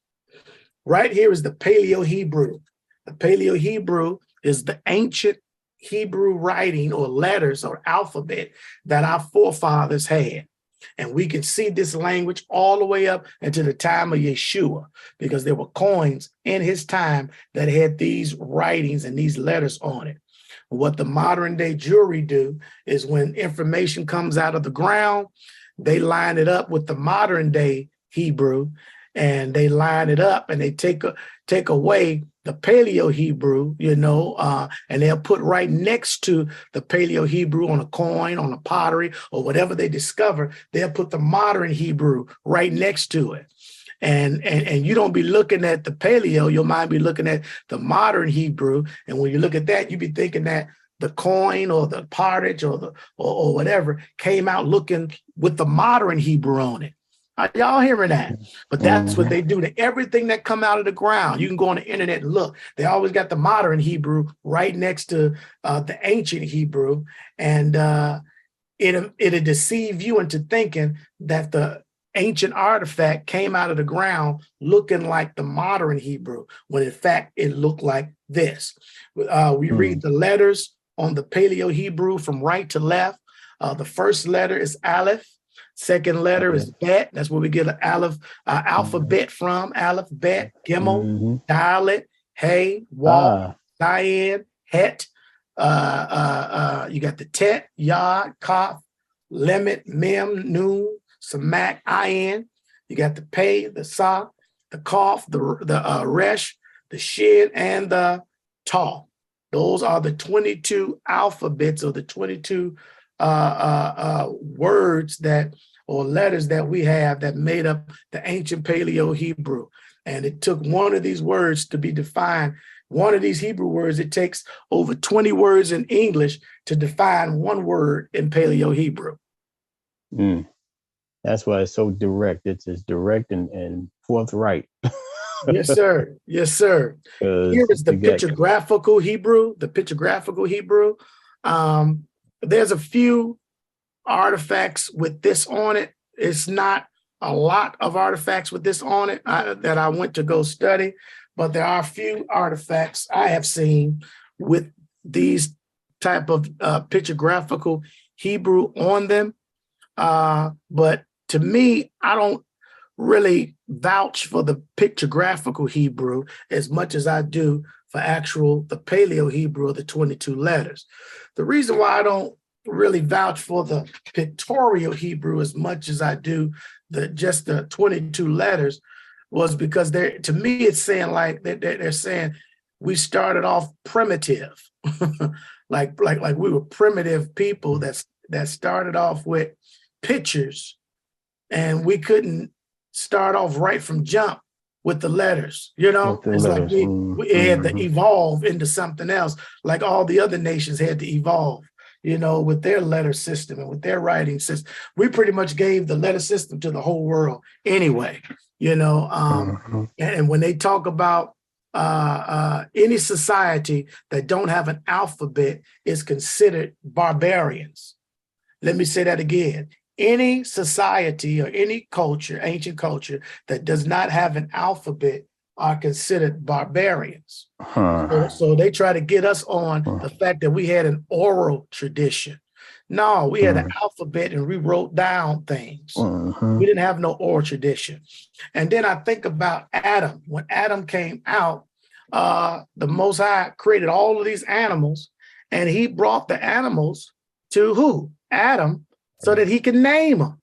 Right here is the Paleo Hebrew. The Paleo Hebrew is the ancient Hebrew writing or letters or alphabet that our forefathers had. And we can see this language all the way up into the time of Yeshua, because there were coins in his time that had these writings and these letters on it. What the modern day jury do is when information comes out of the ground, they line it up with the modern day Hebrew, and they line it up and they take away the Paleo Hebrew, and they'll put right next to the Paleo Hebrew on a coin, on a pottery, or whatever they discover, they'll put the modern Hebrew right next to it. And you don't be looking at the Paleo, your mind be looking at the modern Hebrew. And when you look at that, you be thinking that the coin or the pottage or whatever came out looking with the modern Hebrew on it. Are y'all hearing that? But that's what they do to everything that come out of the ground. You can go on the internet and look. They always got the modern Hebrew right next to the ancient Hebrew. And it'll deceive you into thinking that the ancient artifact came out of the ground looking like the modern Hebrew, when in fact it looked like this. We read the letters on the Paleo Hebrew from right to left. The first letter is Aleph. Second letter is Bet. That's where we get an Aleph alphabet from. Aleph, Bet, Gimel, Dalet, Hey, Wal, Dayan, Het. You got the Tet, Yod, Kaf, Lemet, Mem, Nun, Samak, Ayin. You got the Pei, the Sa, the Kaf, the Resh, the Shin, and the Ta. Those are the 22 alphabets, or the 22 words or letters that we have that made up the ancient Paleo Hebrew. And it took one of these words to be defined. One of these Hebrew words, it takes over 20 words in English to define one word in Paleo Hebrew. That's why it's so direct. It's as direct and forthright. Yes, sir. Yes, sir. Here is the pictographical Hebrew. The pictographical Hebrew. There's a few artifacts with this on it. It's not a lot of artifacts with this on it that I went to go study, but there are a few artifacts I have seen with these type of pictographical Hebrew on them. But to me, I don't really vouch for the pictographical Hebrew as much as I do for the Paleo Hebrew, the 22 letters. The reason why I don't really vouch for the pictorial Hebrew as much as I do just the 22 letters was because to me, it's saying like they're saying we started off primitive, like we were primitive people that started off with pictures, and we couldn't start off right from jump with the letters, it's like we had to evolve into something else, like all the other nations had to evolve, with their letter system and with their writing system. We pretty much gave the letter system to the whole world anyway, and when they talk about any society that don't have an alphabet is considered barbarians. Let me say that again. any society or any culture, ancient culture, that does not have an alphabet are considered barbarians. So they try to get us on the fact that we had an oral tradition. No, we had an alphabet and we wrote down things. We didn't have no oral tradition. And then I think about Adam. When Adam came out, the Most High created all of these animals, and he brought the animals to who? Adam, so that he could name them.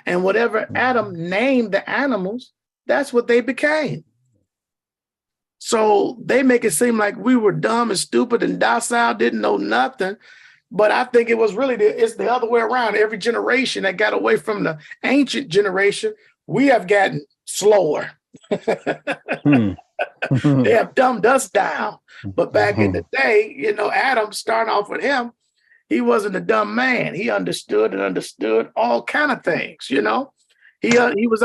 And whatever Adam named the animals, that's what they became. So they make it seem like we were dumb and stupid and docile, didn't know nothing. But I think it was really it's the other way around. Every generation that got away from the ancient generation, we have gotten slower. They have dumbed us down. But back in the day, you know, Adam, starting off with him, he wasn't a dumb man. He understood all kind of things, you know. He was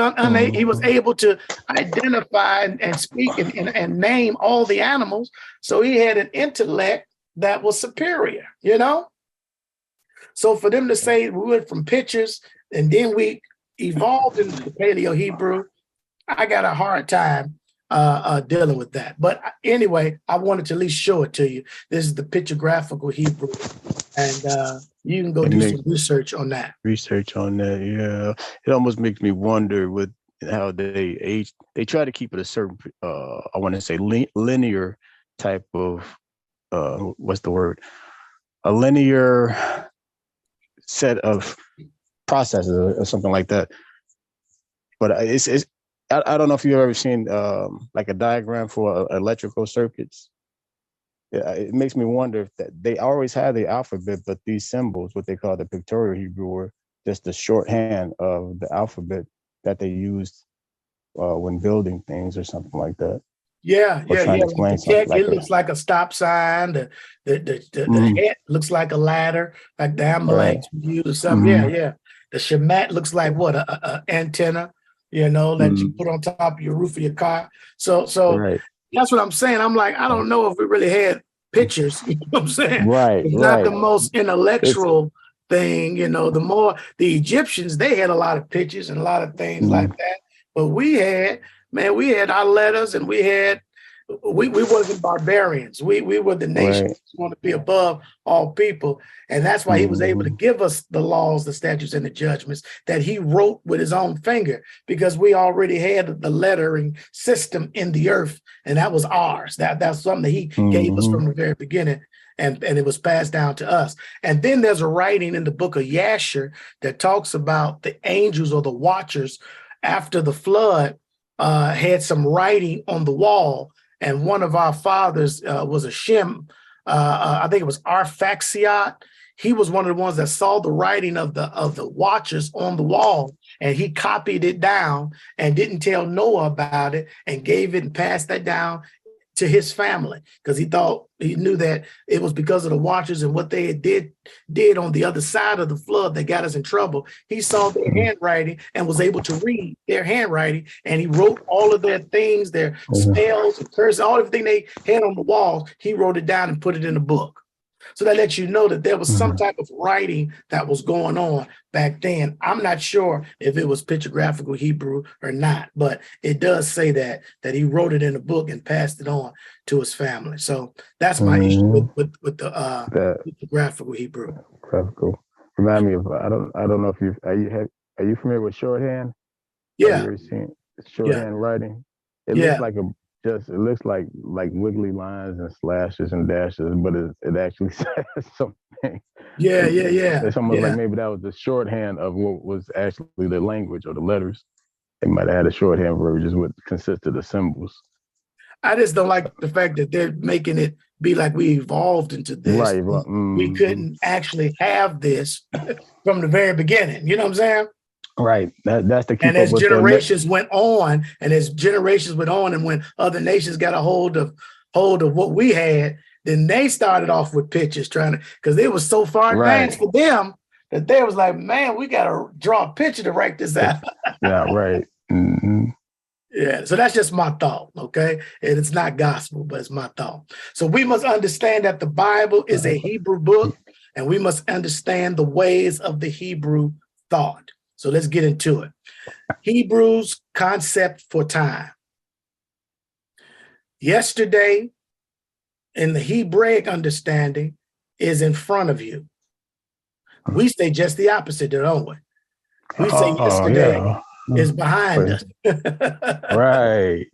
he was able to identify and speak and name all the animals. So he had an intellect that was superior, you know. So for them to say we went from pictures and then we evolved into the Paleo Hebrew, I got a hard time dealing with that. But anyway, I wanted to at least show it to you. This is the pictographical Hebrew, and you can go do some research on that. Yeah. It almost makes me wonder with how they try to keep it a certain, I want to say linear type of, what's the word? A linear set of processes or something like that. But I don't know if you've ever seen like a diagram for electrical circuits. Yeah, it makes me wonder if that they always had the alphabet, but these symbols, what they call the pictorial Hebrew, were just the shorthand of the alphabet that they used when building things or something like that. Yeah. It looks like a stop sign. The head looks like a ladder, like the ambulance we use or something. Yeah. The shemat looks like what? A antenna, you know, that you put on top of your roof of your car. So that's what I'm saying. I'm like, I don't know if we really had pictures. You know what I'm saying? It's not the most intellectual thing, you know. The Egyptians, they had a lot of pictures and a lot of things like that. But we had our letters, and we wasn't barbarians. We were the nation that want to be above all people. And that's why he was able to give us the laws, the statutes, and the judgments that he wrote with his own finger, because we already had the lettering system in the earth, and that was ours. That's something that he gave us from the very beginning. And it was passed down to us. And then there's a writing in the book of Yasher that talks about the angels or the watchers after the flood had some writing on the wall. And one of our fathers was a Shem, I think it was Arphaxiad. He was one of the ones that saw the writing of the watchers on the wall, and he copied it down and didn't tell Noah about it, and gave it and passed that down to his family, because he knew that it was because of the watchers and what they did on the other side of the flood that got us in trouble. He saw their handwriting and was able to read their handwriting, and he wrote all of their things, their spells and curses, everything they had on the walls. He wrote it down and put it in a book. So that lets you know that there was some type of writing that was going on back then. I'm not sure if it was pictographical Hebrew or not, but it does say that he wrote it in a book and passed it on to his family. So that's my issue with the pictographical Hebrew. Graphical. Remind me of I don't know if are you familiar with shorthand? Yeah. Have you ever seen shorthand writing? It looks like it looks like wiggly lines and slashes and dashes, but it actually says something. Yeah. It's almost like maybe that was the shorthand of what was actually the language or the letters. They might have had a shorthand version which consisted of symbols. I just don't like the fact that they're making it be like we evolved into this. Right. We couldn't actually have this from the very beginning. You know what I'm saying? Right. That's the key. And as generations went on, and when other nations got a hold of what we had, then they started off with pictures because it was so far advanced for them that they was like, man, we got to draw a picture to write this out. Yeah, right. Yeah, so that's just my thought, okay? And it's not gospel, but it's my thought. So we must understand that the Bible is a Hebrew book, and we must understand the ways of the Hebrew thought. So let's get into it. Hebrews concept for time. Yesterday, in the Hebraic understanding, is in front of you. We say just the opposite, don't we? We say yesterday is behind us. Right.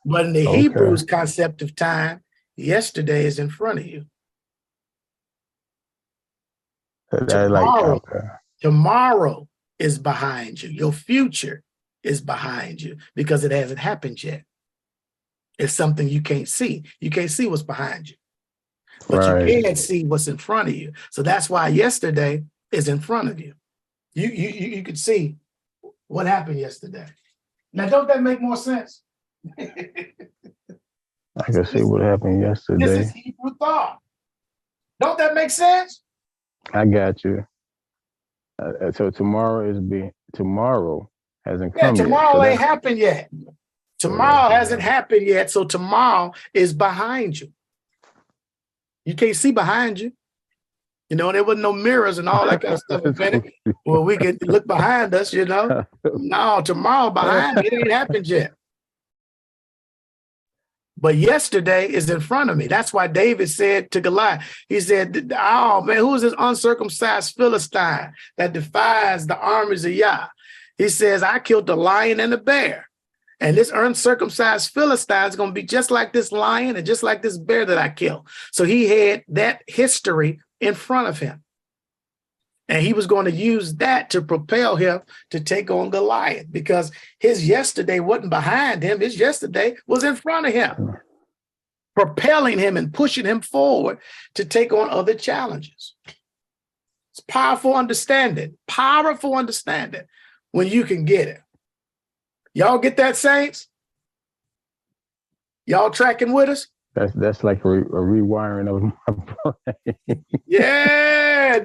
But in the Hebrews concept of time, yesterday is in front of you. Tomorrow is behind you. Your future is behind you because it hasn't happened yet. It's something you can't see. You can't see what's behind you, but you can see what's in front of you. So that's why yesterday is in front of you. You could see what happened yesterday. Now, don't that make more sense? I can see what happened yesterday. This is Hebrew thought. Don't that make sense? I got you. So tomorrow hasn't come yet. Tomorrow ain't happened yet. Tomorrow hasn't happened yet. So tomorrow is behind you. You can't see behind you. You know, there wasn't no mirrors and all that kind of stuff. Well, we can look behind us, you know. No, tomorrow behind me, it ain't happened yet. But yesterday is in front of me. That's why David said to Goliath, he said, oh man, who is this uncircumcised Philistine that defies the armies of Yah? He says, I killed the lion and the bear. And this uncircumcised Philistine is going to be just like this lion and just like this bear that I killed. So he had that history in front of him. And he was going to use that to propel him to take on Goliath because his yesterday wasn't behind him. His yesterday was in front of him, propelling him and pushing him forward to take on other challenges. It's powerful understanding when you can get it. Y'all get that, saints? Y'all tracking with us? That's like a rewiring of my brain. Yeah,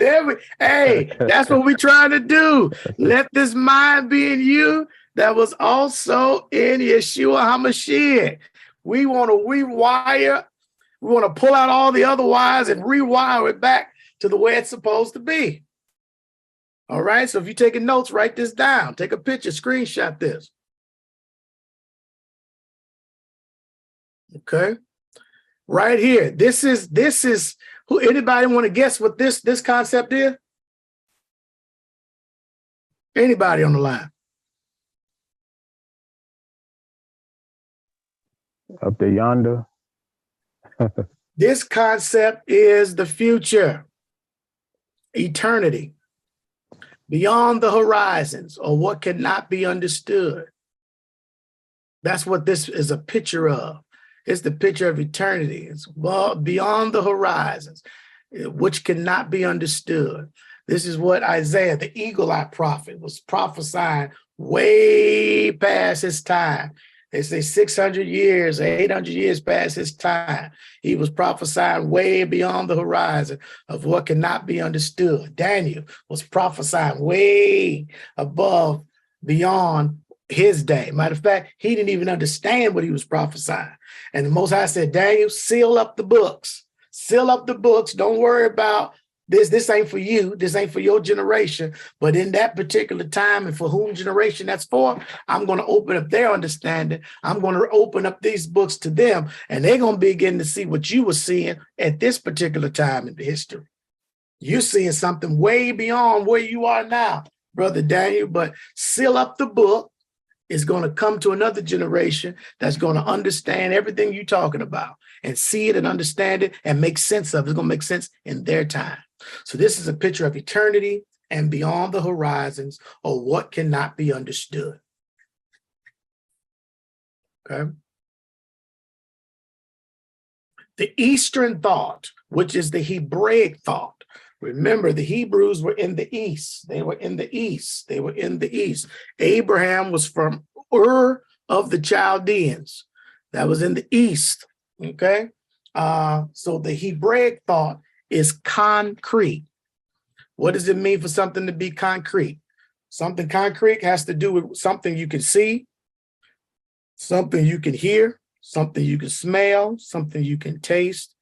hey, that's what we're trying to do. Let this mind be in you that was also in Yeshua HaMashiach. We want to rewire. We want to pull out all the other wires and rewire it back to the way it's supposed to be. All right, so if you're taking notes, write this down. Take a picture, screenshot this. Okay. Right here. This is who anybody want to guess what this concept is? Anybody on the line? Up there yonder. This concept is the future, eternity, beyond the horizons, or what cannot be understood. That's what this is a picture of. It's the picture of eternity. It's beyond the horizons, which cannot be understood. This is what Isaiah, the eagle-eye prophet, was prophesying way past his time. They say 600 years, 800 years past his time. He was prophesying way beyond the horizon of what cannot be understood. Daniel was prophesying way above, beyond his day. Matter of fact, he didn't even understand what he was prophesying. And the Most High said, Daniel, seal up the books. Seal up the books. Don't worry about this. This ain't for you. This ain't for your generation. But in that particular time and for whom generation that's for, I'm going to open up their understanding. I'm going to open up these books to them, and they're going to begin to see what you were seeing at this particular time in the history. You're seeing something way beyond where you are now, Brother Daniel, but seal up the book. Is going to come to another generation that's going to understand everything you're talking about and see it and understand it and make sense of it. It's going to make sense in their time. So this is a picture of eternity and beyond the horizons, or what cannot be understood. Okay. The Eastern thought, which is the Hebraic thought. Remember, the Hebrews were in the East. They were in the East. They were in the East. Abraham was from Ur of the Chaldeans. That was in the East. Okay. So the Hebraic thought is concrete. What does it mean for something to be concrete? Something concrete has to do with something you can see, something you can hear, something you can smell, something you can taste,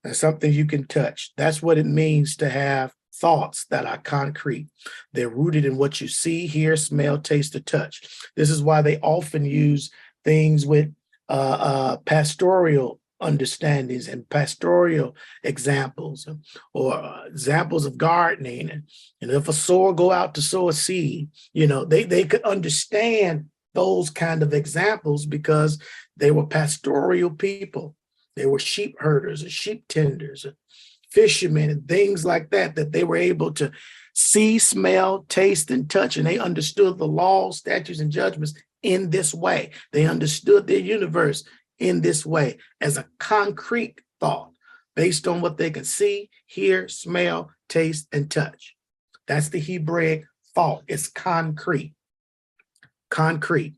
and something you can touch. That's what it means to have thoughts that are concrete. They're rooted in what you see, hear, smell, taste, or touch. This is why they often use things with pastoral understandings and pastoral examples, or examples of gardening. And if a sower go out to sow a seed, they could understand those kind of examples because they were pastoral people. They were sheep herders and sheep tenders and fishermen and things like that, that they were able to see, smell, taste, and touch. And they understood the laws, statutes, and judgments in this way. They understood their universe in this way as a concrete thought based on what they could see, hear, smell, taste, and touch. That's the Hebraic thought. It's concrete. Concrete.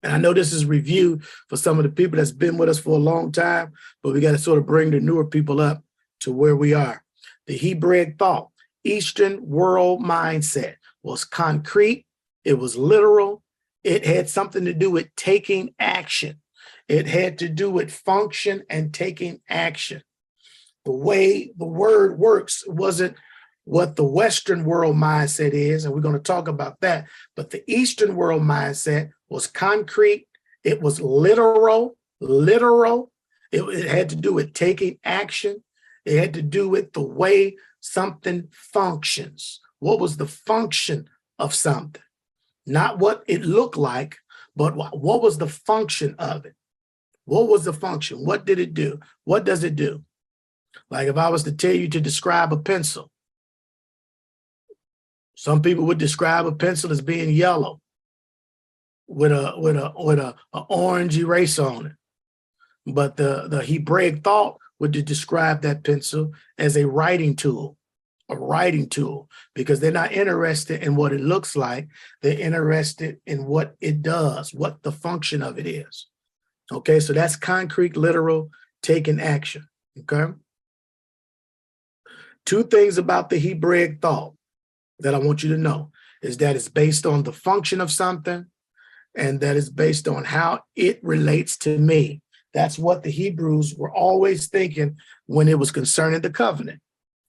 And I know this is review for some of the people that's been with us for a long time, but we got to sort of bring the newer people up to where we are. The Hebraic thought, Eastern world mindset, was concrete. It was literal. It had something to do with taking action. It had to do with function and taking action. The way the word works wasn't what the Western world mindset is, and we're going to talk about that. But the Eastern world mindset was concrete. It was literal. It had to do with taking action. It had to do with the way something functions. What was the function of something? Not what it looked like, but what was the function of it? What was the function? What did it do? What does it do? Like if I was to tell you to describe a pencil, some people would describe a pencil as being yellow with a orange eraser on it. But the Hebraic thought would describe that pencil as a writing tool, because they're not interested in what it looks like. They're interested in what it does, what the function of it is. Okay, so that's concrete, literal, taking action. Okay. Two things about the Hebraic thought that I want you to know is that it's based on the function of something, and that is based on how it relates to me. That's what the Hebrews were always thinking when it was concerning the covenant.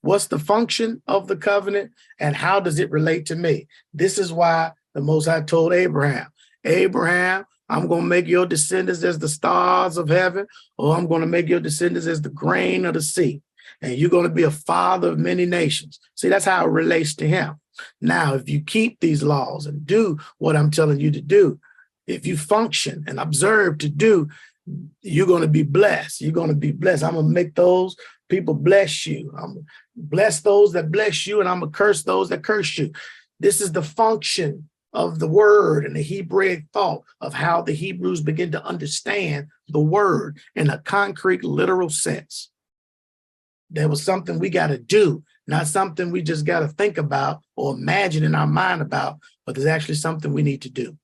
What's the function of the covenant and how does it relate to me? This is why the Most High told Abraham, I'm going to make your descendants as the stars of heaven, or I'm going to make your descendants as the grain of the sea. And you're going to be a father of many nations. See, that's how it relates to him. Now, if you keep these laws and do what I'm telling you to do, if you function and observe to do, you're going to be blessed. You're going to be blessed. I'm going to make those people bless you. I'm going to bless those that bless you, and I'm going to curse those that curse you. This is the function of the word and the Hebraic thought of how the Hebrews begin to understand the word in a concrete, literal sense. There was something we got to do, not something we just got to think about or imagine in our mind about, but there's actually something we need to do.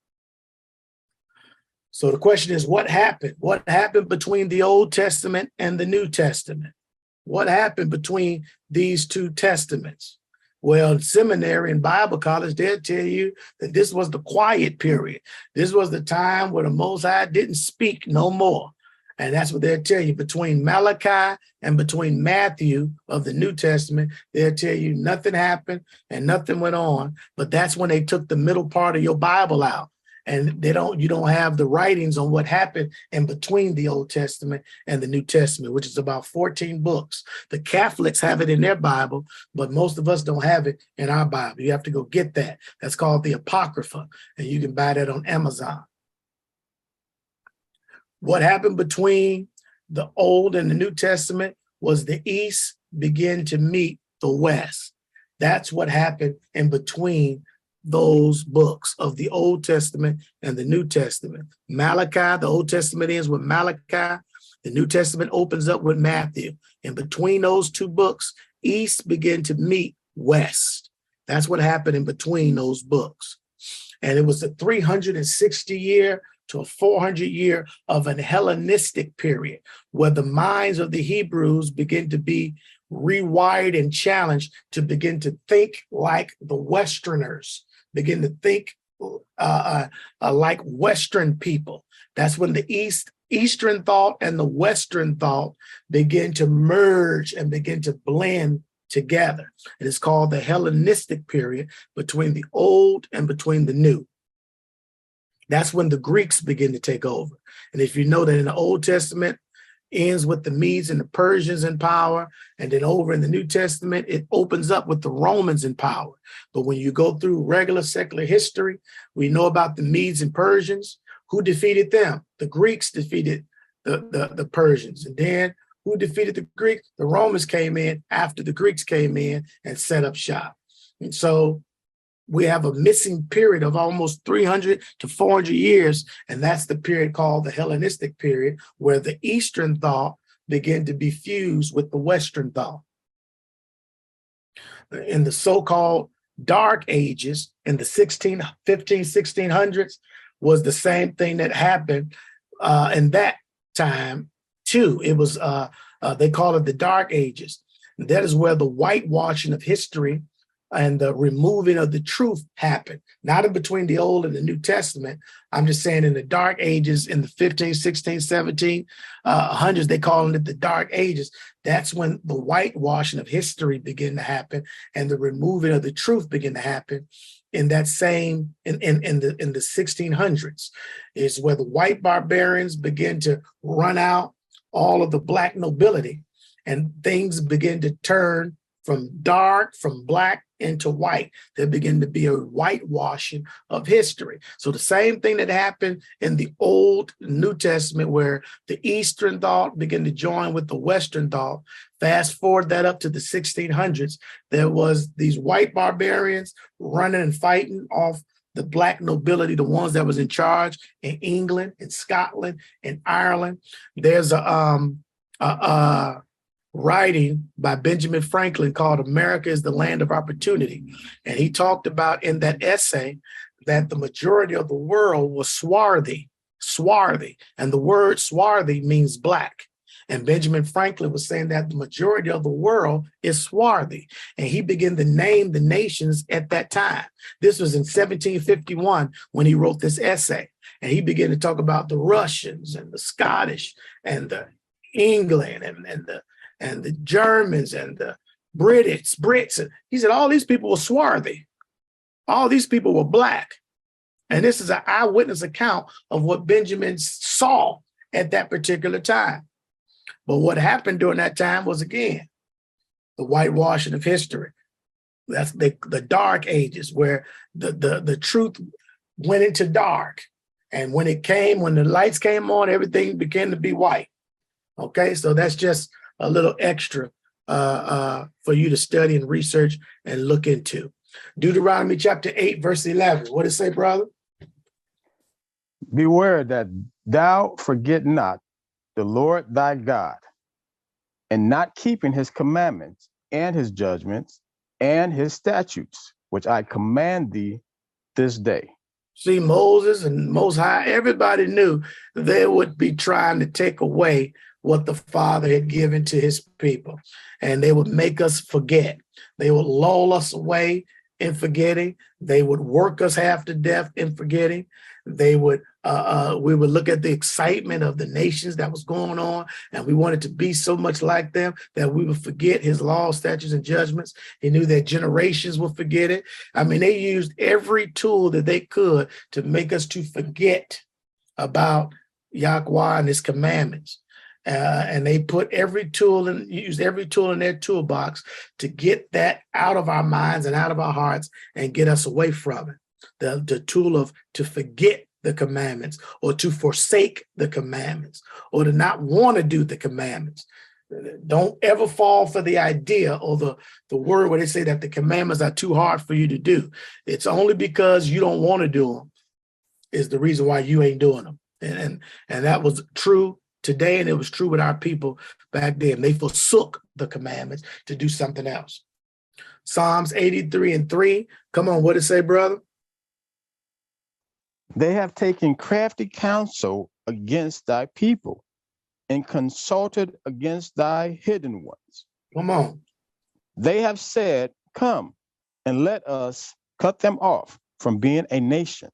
So the question is, what happened? What happened between the Old Testament and the New Testament? What happened between these two testaments? Well, in seminary and Bible college, they'll tell you that this was the quiet period. This was the time where the Most High didn't speak no more. And that's what they'll tell you. Between Malachi and between Matthew of the New Testament, they'll tell you nothing happened and nothing went on. But that's when they took the middle part of your Bible out. And you don't have the writings on what happened in between the Old Testament and the New Testament, which is about 14 books. The Catholics have it in their Bible, but most of us don't have it in our Bible. You have to go get that. That's called the Apocrypha, and you can buy that on Amazon. What happened between the Old and the New Testament was the East began to meet the West. That's what happened in between those books of the Old Testament and the New Testament. Malachi, the Old Testament ends with Malachi. The New Testament opens up with Matthew. And between those two books, East began to meet West. That's what happened in between those books. And it was a 360-year to a 400-year of an Hellenistic period where the minds of the Hebrews begin to be rewired and challenged to begin to think like the Westerners, begin to think like Western people. That's when the Eastern thought and the Western thought begin to merge and begin to blend together. It is called the Hellenistic period, between the old and between the new. That's when the Greeks begin to take over. And if you know that in the Old Testament, ends with the Medes and the Persians in power, and then over in the New Testament, it opens up with the Romans in power. But when you go through regular secular history, we know about the Medes and Persians. Who defeated them? The Greeks defeated the Persians. And then who defeated the Greeks? The Romans came in after the Greeks came in and set up shop. And so we have a missing period of almost 300 to 400 years, and that's the period called the Hellenistic period, where the Eastern thought began to be fused with the Western thought. In the so-called Dark Ages, in the 1600s, was the same thing that happened in that time too. It was, they call it the Dark Ages. That is where the whitewashing of history and the removing of the truth happened, not in between the Old and the New Testament. I'm just saying in the Dark Ages, in the 15, 16, 17 hundreds, they call it the Dark Ages. That's when the whitewashing of history began to happen and the removing of the truth began to happen. In that same, in the 1600s, is where the white barbarians begin to run out all of the black nobility, and things begin to turn from black into white. There began to be a whitewashing of history. So the same thing that happened in the Old New Testament, where the Eastern thought began to join with the Western thought. Fast forward that up to the 1600s, there was these white barbarians running and fighting off the black nobility, the ones that was in charge in England, in Scotland, in Ireland. There's a writing by Benjamin Franklin called America is the Land of Opportunity. And he talked about in that essay that the majority of the world was swarthy. And the word swarthy means black. And Benjamin Franklin was saying that the majority of the world is swarthy. And he began to name the nations at that time. This was in 1751 when he wrote this essay. And he began to talk about the Russians and the Scottish and the England and the Germans and the Brits. And he said all these people were swarthy. All these people were black. And this is an eyewitness account of what Benjamin saw at that particular time. But what happened during that time was, again, the whitewashing of history. That's the Dark Ages, where the truth went into dark. And when the lights came on, everything began to be white. Okay, so that's just a little extra for you to study and research and look into. Deuteronomy chapter 8, verse 11. What does it say, brother? Beware that thou forget not the Lord thy God, and not keeping his commandments and his judgments and his statutes, which I command thee this day. See, Moses and Most High, everybody knew they would be trying to take away what the Father had given to his people, and they would make us forget. They would lull us away in forgetting. They would work us half to death in forgetting. They would, we would look at the excitement of the nations that was going on, and we wanted to be so much like them that we would forget his laws, statutes, and judgments. He knew that generations would forget it. I mean, they used every tool that they could to make us to forget about YHWH and his commandments. And they put every tool and used every tool in their toolbox to get that out of our minds and out of our hearts and get us away from it. The tool of to forget the commandments, or to forsake the commandments, or to not want to do the commandments. Don't ever fall for the idea or the word where they say that the commandments are too hard for you to do. It's only because you don't want to do them is the reason why you ain't doing them. And that was true today, and it was true with our people back then. They forsook the commandments to do something else. Psalms 83:3. Come on, what did it say, brother? They have taken crafty counsel against thy people and consulted against thy hidden ones. Come on. They have said, come and let us cut them off from being a nation,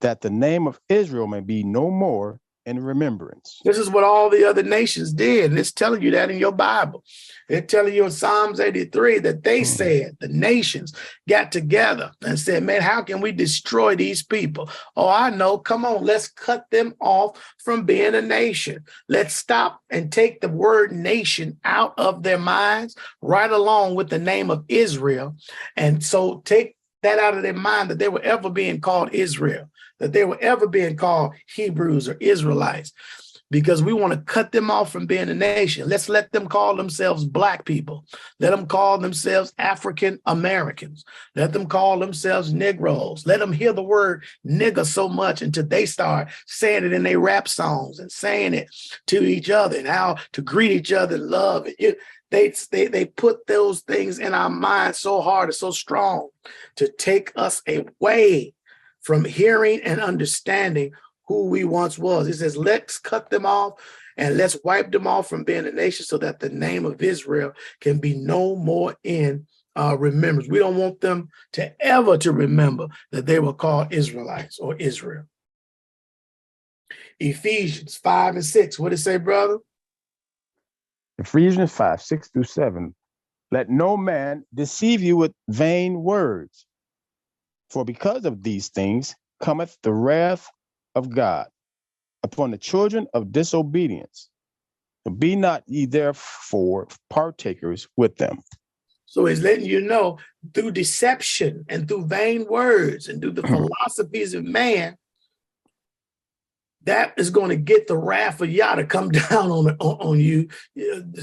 that the name of Israel may be no more in remembrance. This is what all the other nations did. And it's telling you that in your Bible. It's telling you in Psalms 83 that they said, the nations got together and said, man, how can we destroy these people? Oh, I know. Come on, let's cut them off from being a nation. Let's stop and take the word nation out of their minds, right along with the name of Israel. And so take that out of their mind, that they were ever being called Israel, that they were ever being called Hebrews or Israelites, because we want to cut them off from being a nation. Let's let them call themselves Black people. Let them call themselves African Americans. Let them call themselves Negroes. Let them hear the word nigger so much until they start saying it in their rap songs and saying it to each other and how to greet each other in love. They put those things in our minds so hard and so strong to take us away from hearing and understanding who we once was. It says, let's cut them off and let's wipe them off from being a nation so that the name of Israel can be no more in remembrance. We don't want them to ever to remember that they were called Israelites or Israel. Ephesians 5 and 6. What did it say, brother? Ephesians 5, 6 through 7. Let no man deceive you with vain words, for because of these things cometh the wrath of God upon the children of disobedience. Be not ye therefore partakers with them. So he's letting you know, through deception and through vain words and through the philosophies of man, that is going to get the wrath of Yah to come down on you,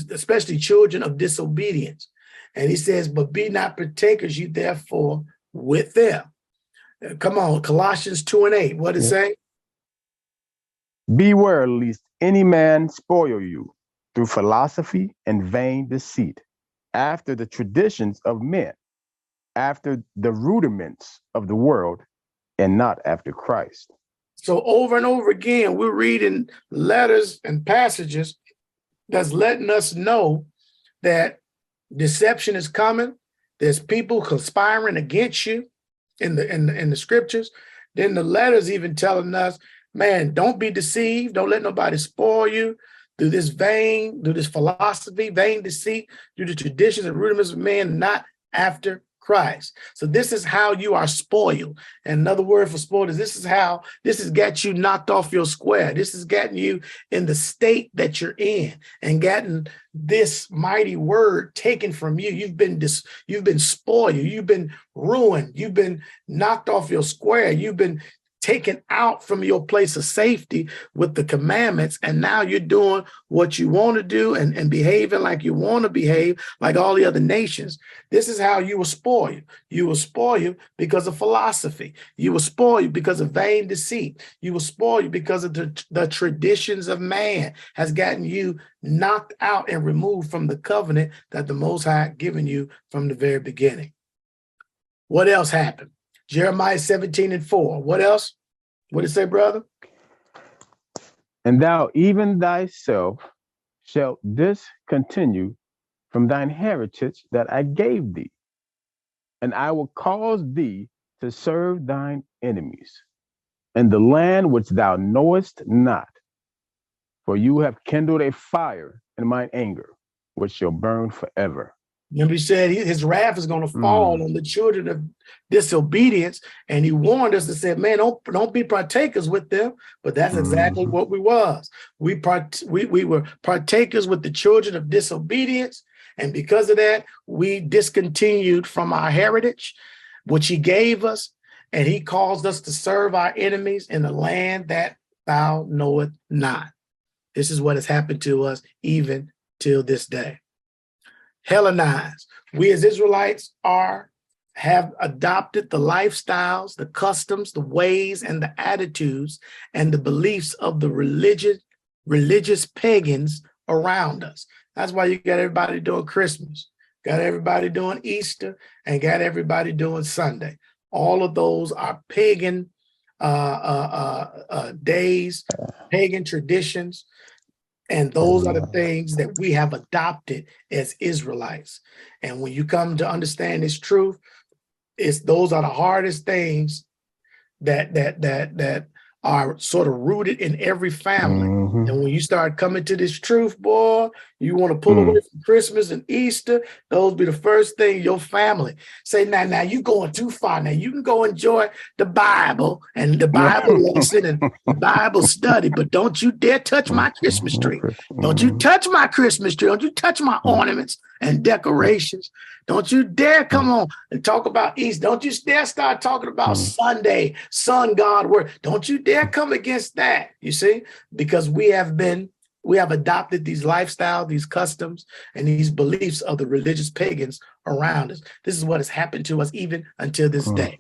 especially children of disobedience. And he says, but be not partakers you therefore with them. Come on, Colossians 2 and 8. What does it say? Beware lest any man spoil you through philosophy and vain deceit, after the traditions of men, after the rudiments of the world, and not after Christ. So over and over again, we're reading letters and passages that's letting us know that deception is coming. There's people conspiring against you in the scriptures. Then the letters even telling us, man, don't be deceived. Don't let nobody spoil you through this philosophy, vain deceit, through the traditions and rudiments of men, not after Christ. So this is how you are spoiled. And another word for spoiled is this has got you knocked off your square. This has gotten you in the state that you're in and gotten this mighty word taken from you. You've been spoiled. You've been ruined. You've been knocked off your square. You've been taken out from your place of safety with the commandments, and now you're doing what you want to do and behaving like you want to behave, like all the other nations. This is how you were spoiled. You were spoiled because of philosophy. You were spoiled because of vain deceit. You were spoiled because of the traditions of man has gotten you knocked out and removed from the covenant that the Most High had given you from the very beginning. What else happened? Jeremiah 17 and 4. What else? What did it say, brother? And thou even thyself shalt discontinue from thine heritage that I gave thee, and I will cause thee to serve thine enemies, and the land which thou knowest not. For you have kindled a fire in mine anger, which shall burn forever. Remember, he said his wrath is going to fall on the children of disobedience. And he warned us and said, man, don't be partakers with them. But that's exactly what we was. We were partakers with the children of disobedience. And because of that, we discontinued from our heritage, which he gave us. And he caused us to serve our enemies in the land that thou knowest not. This is what has happened to us even till this day. Hellenized. We as Israelites have adopted the lifestyles, the customs, the ways, and the attitudes and the beliefs of the religious pagans around us. That's why you got everybody doing Christmas, got everybody doing Easter, and got everybody doing Sunday. All of those are pagan days, pagan traditions. And those are the things that we have adopted as Israelites. And when you come to understand this truth, those are the hardest things that are sort of rooted in every family. Mm-hmm. And when you start coming to this truth, boy, you want to pull away from Christmas and Easter, those be the first thing your family say, now you going too far. Now you can go enjoy the Bible and the Bible lesson and the Bible study, but don't you dare touch my Christmas tree. Don't you touch my Christmas tree. Don't you touch my ornaments and decorations. Don't you dare come on and talk about Easter. Don't you dare start talking about Sunday, sun God word. Don't you dare come against that, you see, because we have adopted these lifestyles, these customs, and these beliefs of the religious pagans around us. This is what has happened to us even until this day.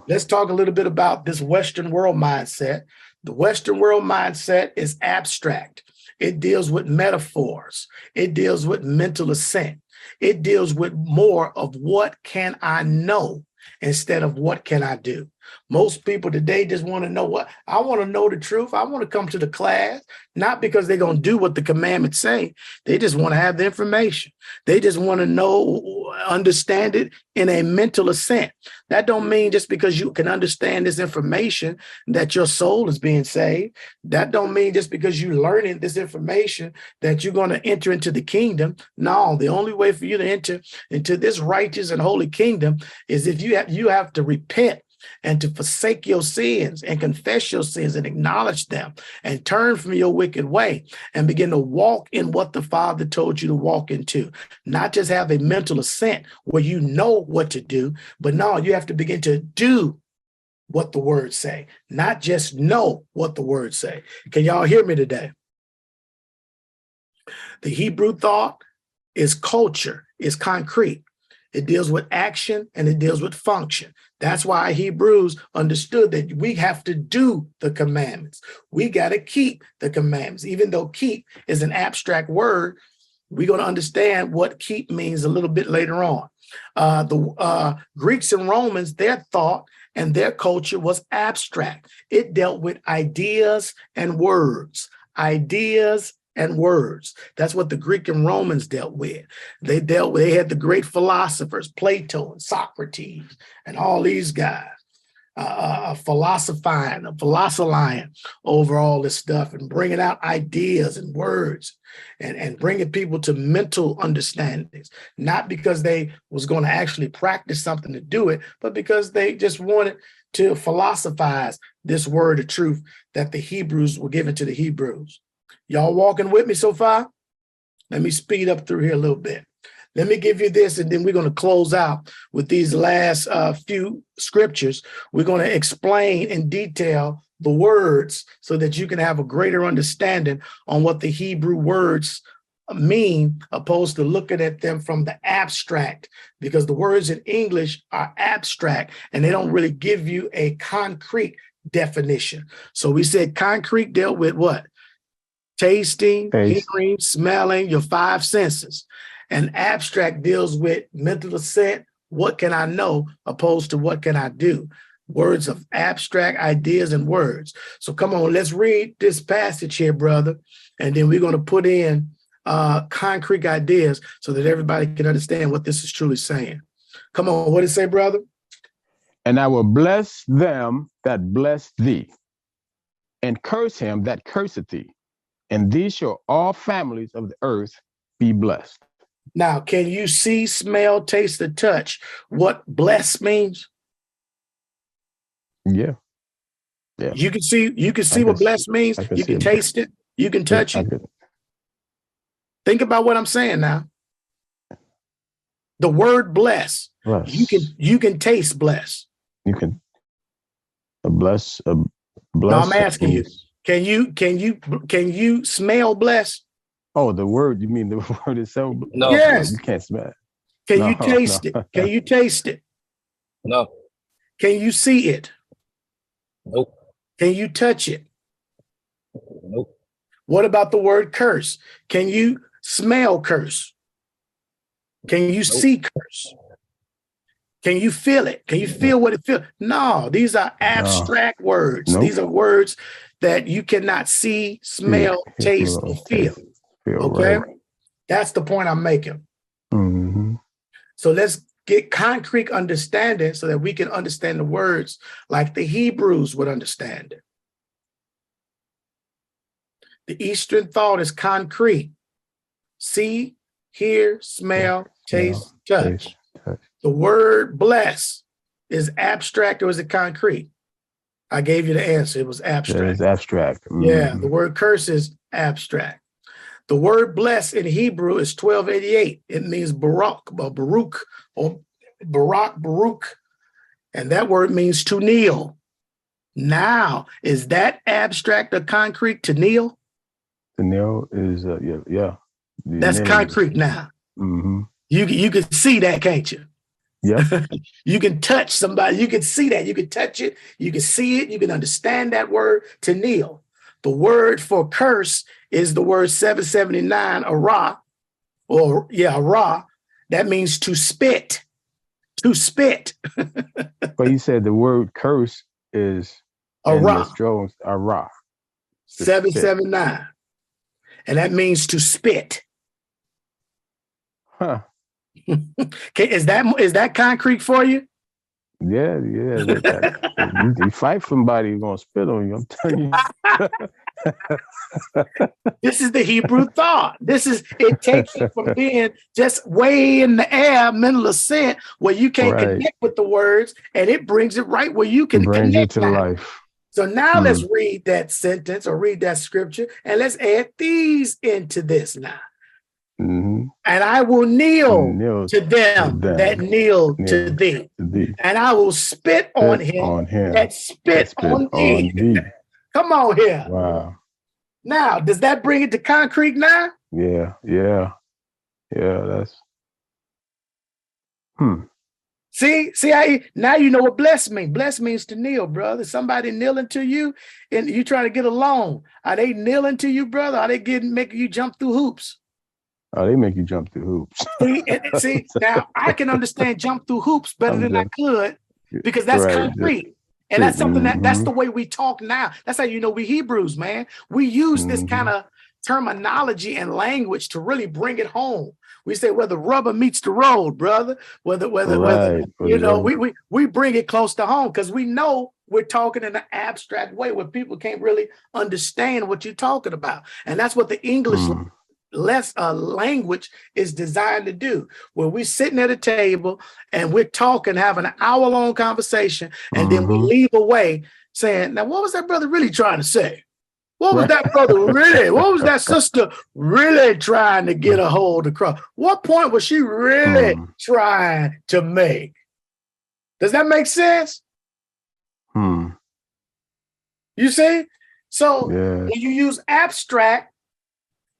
Let's talk a little bit about this Western world mindset. The Western world mindset is abstract. It deals with metaphors. It deals with mental assent. It deals with more of what can I know instead of what can I do. Most people today just want to know what I want to know the truth. I want to come to the class, not because they're going to do what the commandments say. They just want to have the information. They just want to know, understand it in a mental assent. That don't mean just because you can understand this information that your soul is being saved. That don't mean just because you're learning this information that you're going to enter into the kingdom. No, the only way for you to enter into this righteous and holy kingdom is if you have to repent and to forsake your sins and confess your sins and acknowledge them and turn from your wicked way and begin to walk in what the Father told you to walk into. Not just have a mental assent where you know what to do, but no, you have to begin to do what the words say, not just know what the words say. Can y'all hear me today? The Hebrew thought is culture, is concrete. It deals with action and it deals with function. That's why Hebrews understood that we have to do the commandments. We got to keep the commandments. Even though keep is an abstract word, we're going to understand what keep means a little bit later on. The Greeks and Romans, their thought and their culture was abstract. It dealt with ideas and words, ideas and words. That's what the Greek and Romans dealt with. They had the great philosophers, Plato and Socrates, and all these guys, philosophizing over all this stuff and bringing out ideas and words and bringing people to mental understandings, not because they was going to actually practice something to do it, but because they just wanted to philosophize this word of truth that the Hebrews were given to the Hebrews. Y'all walking with me so far? Let me speed up through here a little bit. Let me give you this, and then we're going to close out with these last few scriptures. We're going to explain in detail the words so that you can have a greater understanding on what the Hebrew words mean, opposed to looking at them from the abstract, because the words in English are abstract and they don't really give you a concrete definition. So we said concrete dealt with what? Tasting, hearing, smelling, your five senses. And abstract deals with mental assent. What can I know opposed to what can I do? Words of abstract ideas and words. So come on, let's read this passage here, brother. And then we're going to put in concrete ideas so that everybody can understand what this is truly saying. Come on, what did it say, brother? And I will bless them that bless thee, and curse him that curseth thee. And these shall all families of the earth be blessed. Now, can you see, smell, taste, and touch what bless means? Yeah. You can see what bless means. You can taste it. You can touch it. Think about what I'm saying now. The word bless. You can taste bless. You can bless. No, I'm asking you. Can you smell bless? Oh, the word, you mean the word itself? No. Yes. You can't smell it. Can you taste it? Can you taste it? No. Can you see it? Nope. Can you touch it? Nope. What about the word curse? Can you smell curse? Can you see curse? Can you feel it? Can you feel what it feels? No, these are abstract words. These are words that you cannot see, smell, taste, or feel. Okay? Right. That's the point I'm making. Mm-hmm. So let's get concrete understanding so that we can understand the words like the Hebrews would understand it. The Eastern thought is concrete. See, hear, smell, taste, touch. The word bless is abstract or is it concrete? I gave you the answer. It was abstract. It is abstract. Yeah, the word curse is abstract. The word bless in Hebrew is 1288. It means Barak, or Baruch. And that word means to kneel. Now, is that abstract or concrete, to kneel? To kneel is, yeah. That's concrete now. Mm-hmm. You can see that, can't you? Yeah. You can touch somebody. You can see that. You can touch it. You can see it. You can understand that word, to kneel. The word for curse is the word 779, ara, ara. That means to spit. To spit. But you said the word curse is ara. Ara. 779. And that means to spit. Huh. Okay, is that concrete for you? Yeah. You fight somebody, you're gonna spit on you. I'm telling you. This is the Hebrew thought. It takes you from being just way in the air, mental assent, where you can't connect with the words, and it brings it right where you can connect you to now. life. So now let's read that sentence or read that scripture, and let's add these into this now. Mm-hmm. And I will kneel to them that kneel to thee. And I will spit on him that spit on thee. Come on here. Wow. Now, does that bring it to concrete now? Yeah. That's See how now you know what bless means. Bless means to kneel, brother. Somebody kneeling to you and you trying to get a loan. Are they kneeling to you, brother? Are they making you jump through hoops? Oh, they make you jump through hoops. See, now I can understand jump through hoops better than I could because that's concrete. And that's something that's the way we talk now. That's how you know we Hebrews, man. We use this kind of terminology and language to really bring it home. We say where the rubber meets the road, brother. Whether you know, we bring it close to home because we know we're talking in an abstract way where people can't really understand what you're talking about. And that's what the English language is designed to do, where we're sitting at a table and we're talking, having an hour-long conversation, and then we leave away saying, now, what was that brother really trying to say? What was that brother what was that sister really trying to get a hold across? What point was she really trying to make? Does that make sense? You see? So when you use abstract,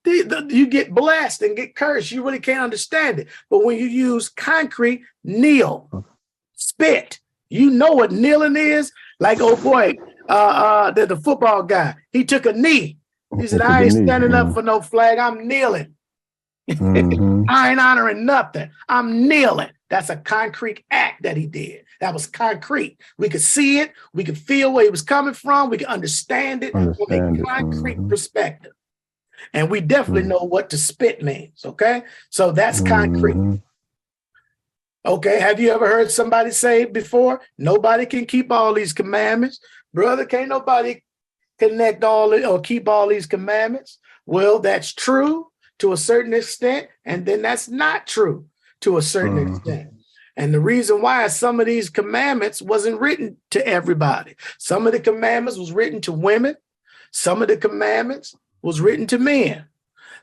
you get blessed and get cursed. You really can't understand it. But when you use concrete, kneel, spit, you know what kneeling is? Like, oh boy, the football guy, he took a knee. He said, I ain't standing up for no flag. I'm kneeling. I ain't honoring nothing. I'm kneeling. That's a concrete act that he did. That was concrete. We could see it. We could feel where he was coming from. We could understand it from a concrete perspective. And we definitely know what to spit means, okay? So that's concrete. Okay, have you ever heard somebody say before, nobody can keep all these commandments? Brother, can't nobody connect or keep all these commandments? Well, that's true to a certain extent, and then that's not true to a certain extent. And the reason why is some of these commandments wasn't written to everybody. Some of the commandments was written to women. Some of the commandments was written to men.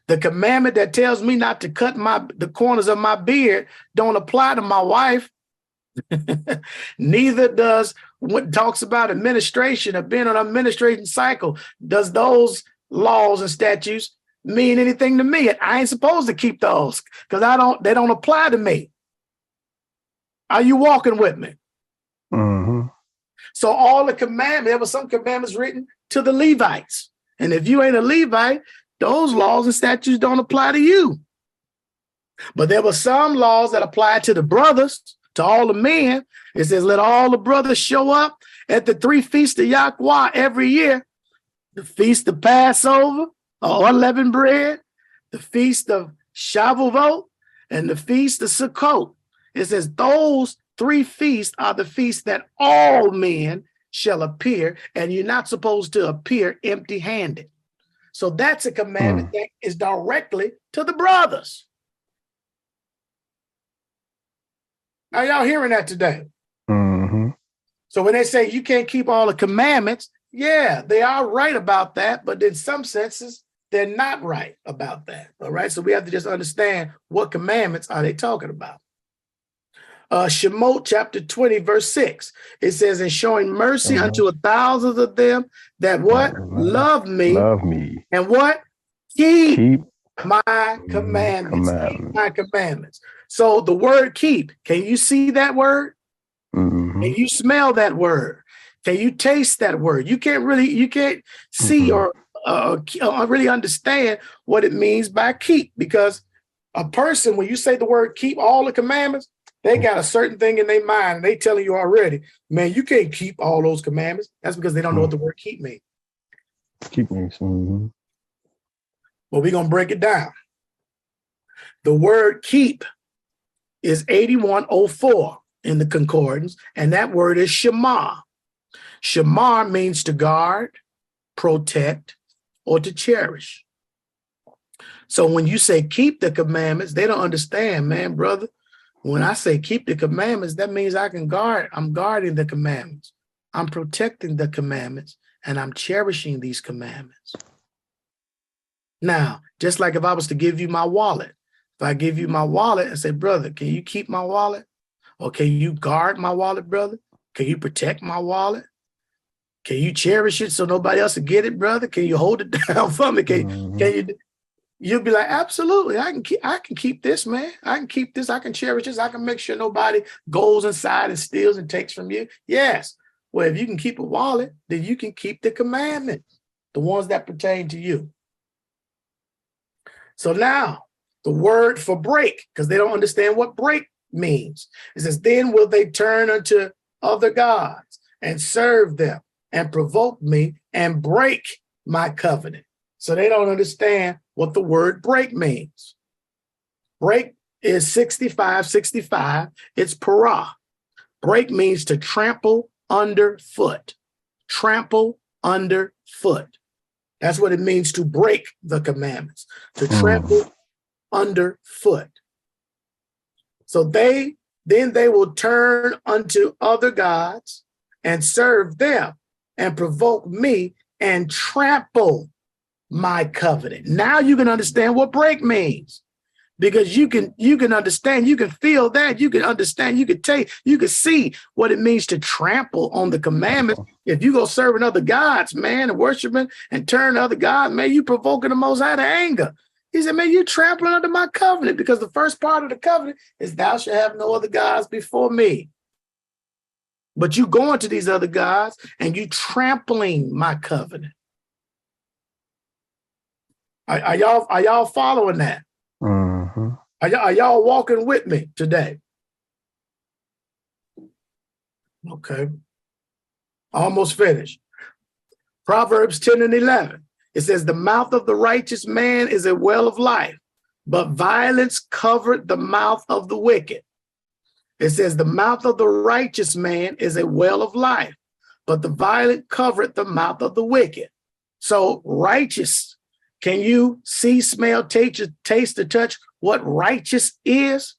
The commandment that tells me not to cut the corners of my beard don't apply to my wife. Neither does what talks about administration or being on an administration cycle. Does those laws and statutes mean anything to me? I ain't supposed to keep those because they don't apply to me. Are you walking with me? So all the commandments, there were some commandments written to the Levites. And if you ain't a Levite, those laws and statutes don't apply to you. But there were some laws that applied to the brothers, to all the men. It says, let all the brothers show up at the 3 feasts of YHWH every year. The feast of Passover, or unleavened bread, the feast of Shavuot, and the feast of Sukkot. It says those 3 feasts are the feasts that all men shall appear, and you're not supposed to appear empty-handed. So that's a commandment that is directly to the brothers. Are y'all hearing that today? Mm-hmm. So when they say you can't keep all the commandments, yeah, they are right about that, but in some senses, they're not right about that. All right. So we have to just understand what commandments are they talking about. Shemot chapter 20, verse 6. It says, and showing mercy unto 1,000 of them that what? Love me. Love me. And what? Keep my commandments. Commandments. Keep my commandments. So the word keep, can you see that word? Mm-hmm. Can you smell that word? Can you taste that word? You can't see or really understand what it means by keep, because a person, when you say the word keep all the commandments, they got a certain thing in their mind and they telling you already, man, you can't keep all those commandments. That's because they don't know what the word keep means. Keep means. Mm-hmm. Well, we're going to break it down. The word keep is 8104 in the concordance, and that word is shamar. Shamar means to guard, protect, or to cherish. So when you say keep the commandments, they don't understand, man, brother. When I say keep the commandments, that means I'm guarding the commandments. I'm protecting the commandments, and I'm cherishing these commandments. Now, just like if I was to give you my wallet, if I give you my wallet and say, brother, can you keep my wallet? Or can you guard my wallet, brother? Can you protect my wallet? Can you cherish it so nobody else will get it, brother? Can you hold it down for me? Can you? You'll be like, absolutely, I can keep this, man. I can keep this. I can cherish this. I can make sure nobody goes inside and steals and takes from you. Yes. Well, if you can keep a wallet, then you can keep the commandments, the ones that pertain to you. So now the word for break, because they don't understand what break means. It says, then will they turn unto other gods and serve them and provoke me and break my covenant. So they don't understand what the word break means. Break is 6565. It's parah. Break means to trample underfoot. Trample underfoot. That's what it means to break the commandments, to trample underfoot. So then they will turn unto other gods and serve them and provoke me and trample my covenant. Now you can understand what break means, because you can understand, you can feel that, you can understand, you can take, you can see what it means to trample on the commandments. If you go serving other gods, man, and worshiping and turn to other gods, man, you provoking the Most High to anger. He said, man, you trampling under my covenant, because the first part of the covenant is thou shalt have no other gods before me. But you going to these other gods and you trampling my covenant. Are y'all following that? Mm-hmm. Are y'all walking with me today? Okay. Almost finished. Proverbs 10 and 11. It says, the mouth of the righteous man is a well of life, but violence covered the mouth of the wicked. It says, the mouth of the righteous man is a well of life, but the violent covered the mouth of the wicked. So righteous, can you see, smell, taste, or touch what righteous is?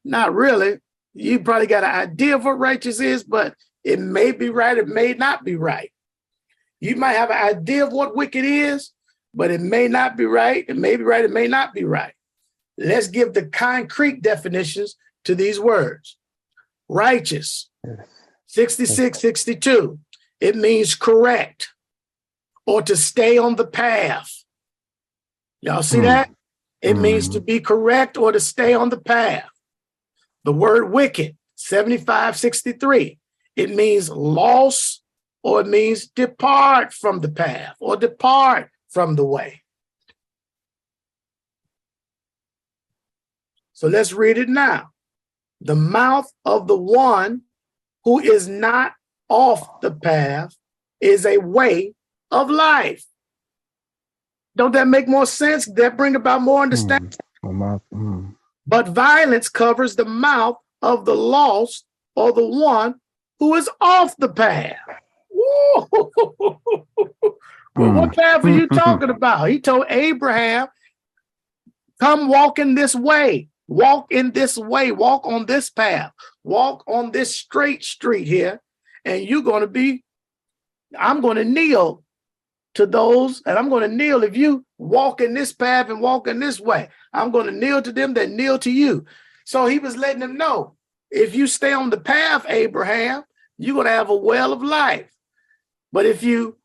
Not really. You probably got an idea of what righteous is, but it may be right, it may not be right. You might have an idea of what wicked is, but it may not be right. It may be right, it may not be right. Let's give the concrete definitions to these words. Righteous, 6662. It means correct or to stay on the path. Y'all see that? It means to be correct or to stay on the path. The word wicked, 7563. It means loss, or it means depart from the path or depart from the way. So let's read it now. The mouth of the one who is not off the path is a way of life. Don't that make more sense? That bring about more understanding? But violence covers the mouth of the lost or the one who is off the path. Woo! Well, what path are you talking about? He told Abraham, come walk in this way. Walk in this way. Walk on this path. Walk on this straight street here. And you're going to be, I'm going to kneel to those, and I'm going to kneel if you walk in this path and walk in this way. I'm going to kneel to them that kneel to you. So he was letting them know, if you stay on the path, Abraham, you're going to have a well of life. But if you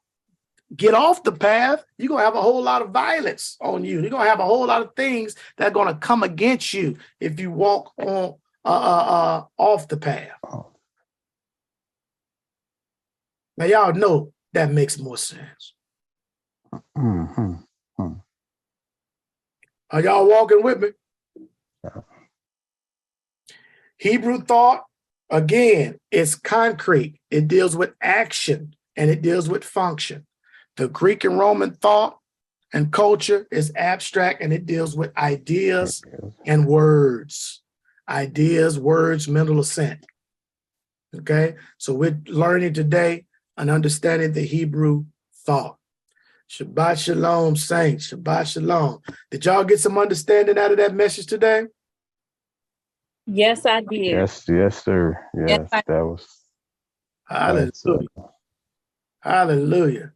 get off the path, you're going to have a whole lot of violence on you. You're going to have a whole lot of things that are going to come against you if you walk on off the path. Now, y'all know that makes more sense. Are y'all walking with me? Hebrew thought, again, is concrete. It deals with action and it deals with function. The Greek and Roman thought and culture is abstract and it deals with ideas and words. Ideas, words, mental assent. Okay, so we're learning today and understanding the Hebrew thought. Shabbat shalom, saints. Shabbat shalom. Did y'all get some understanding out of that message today? Yes, I did. Yes, sir. Yes, that was. Hallelujah. Hallelujah.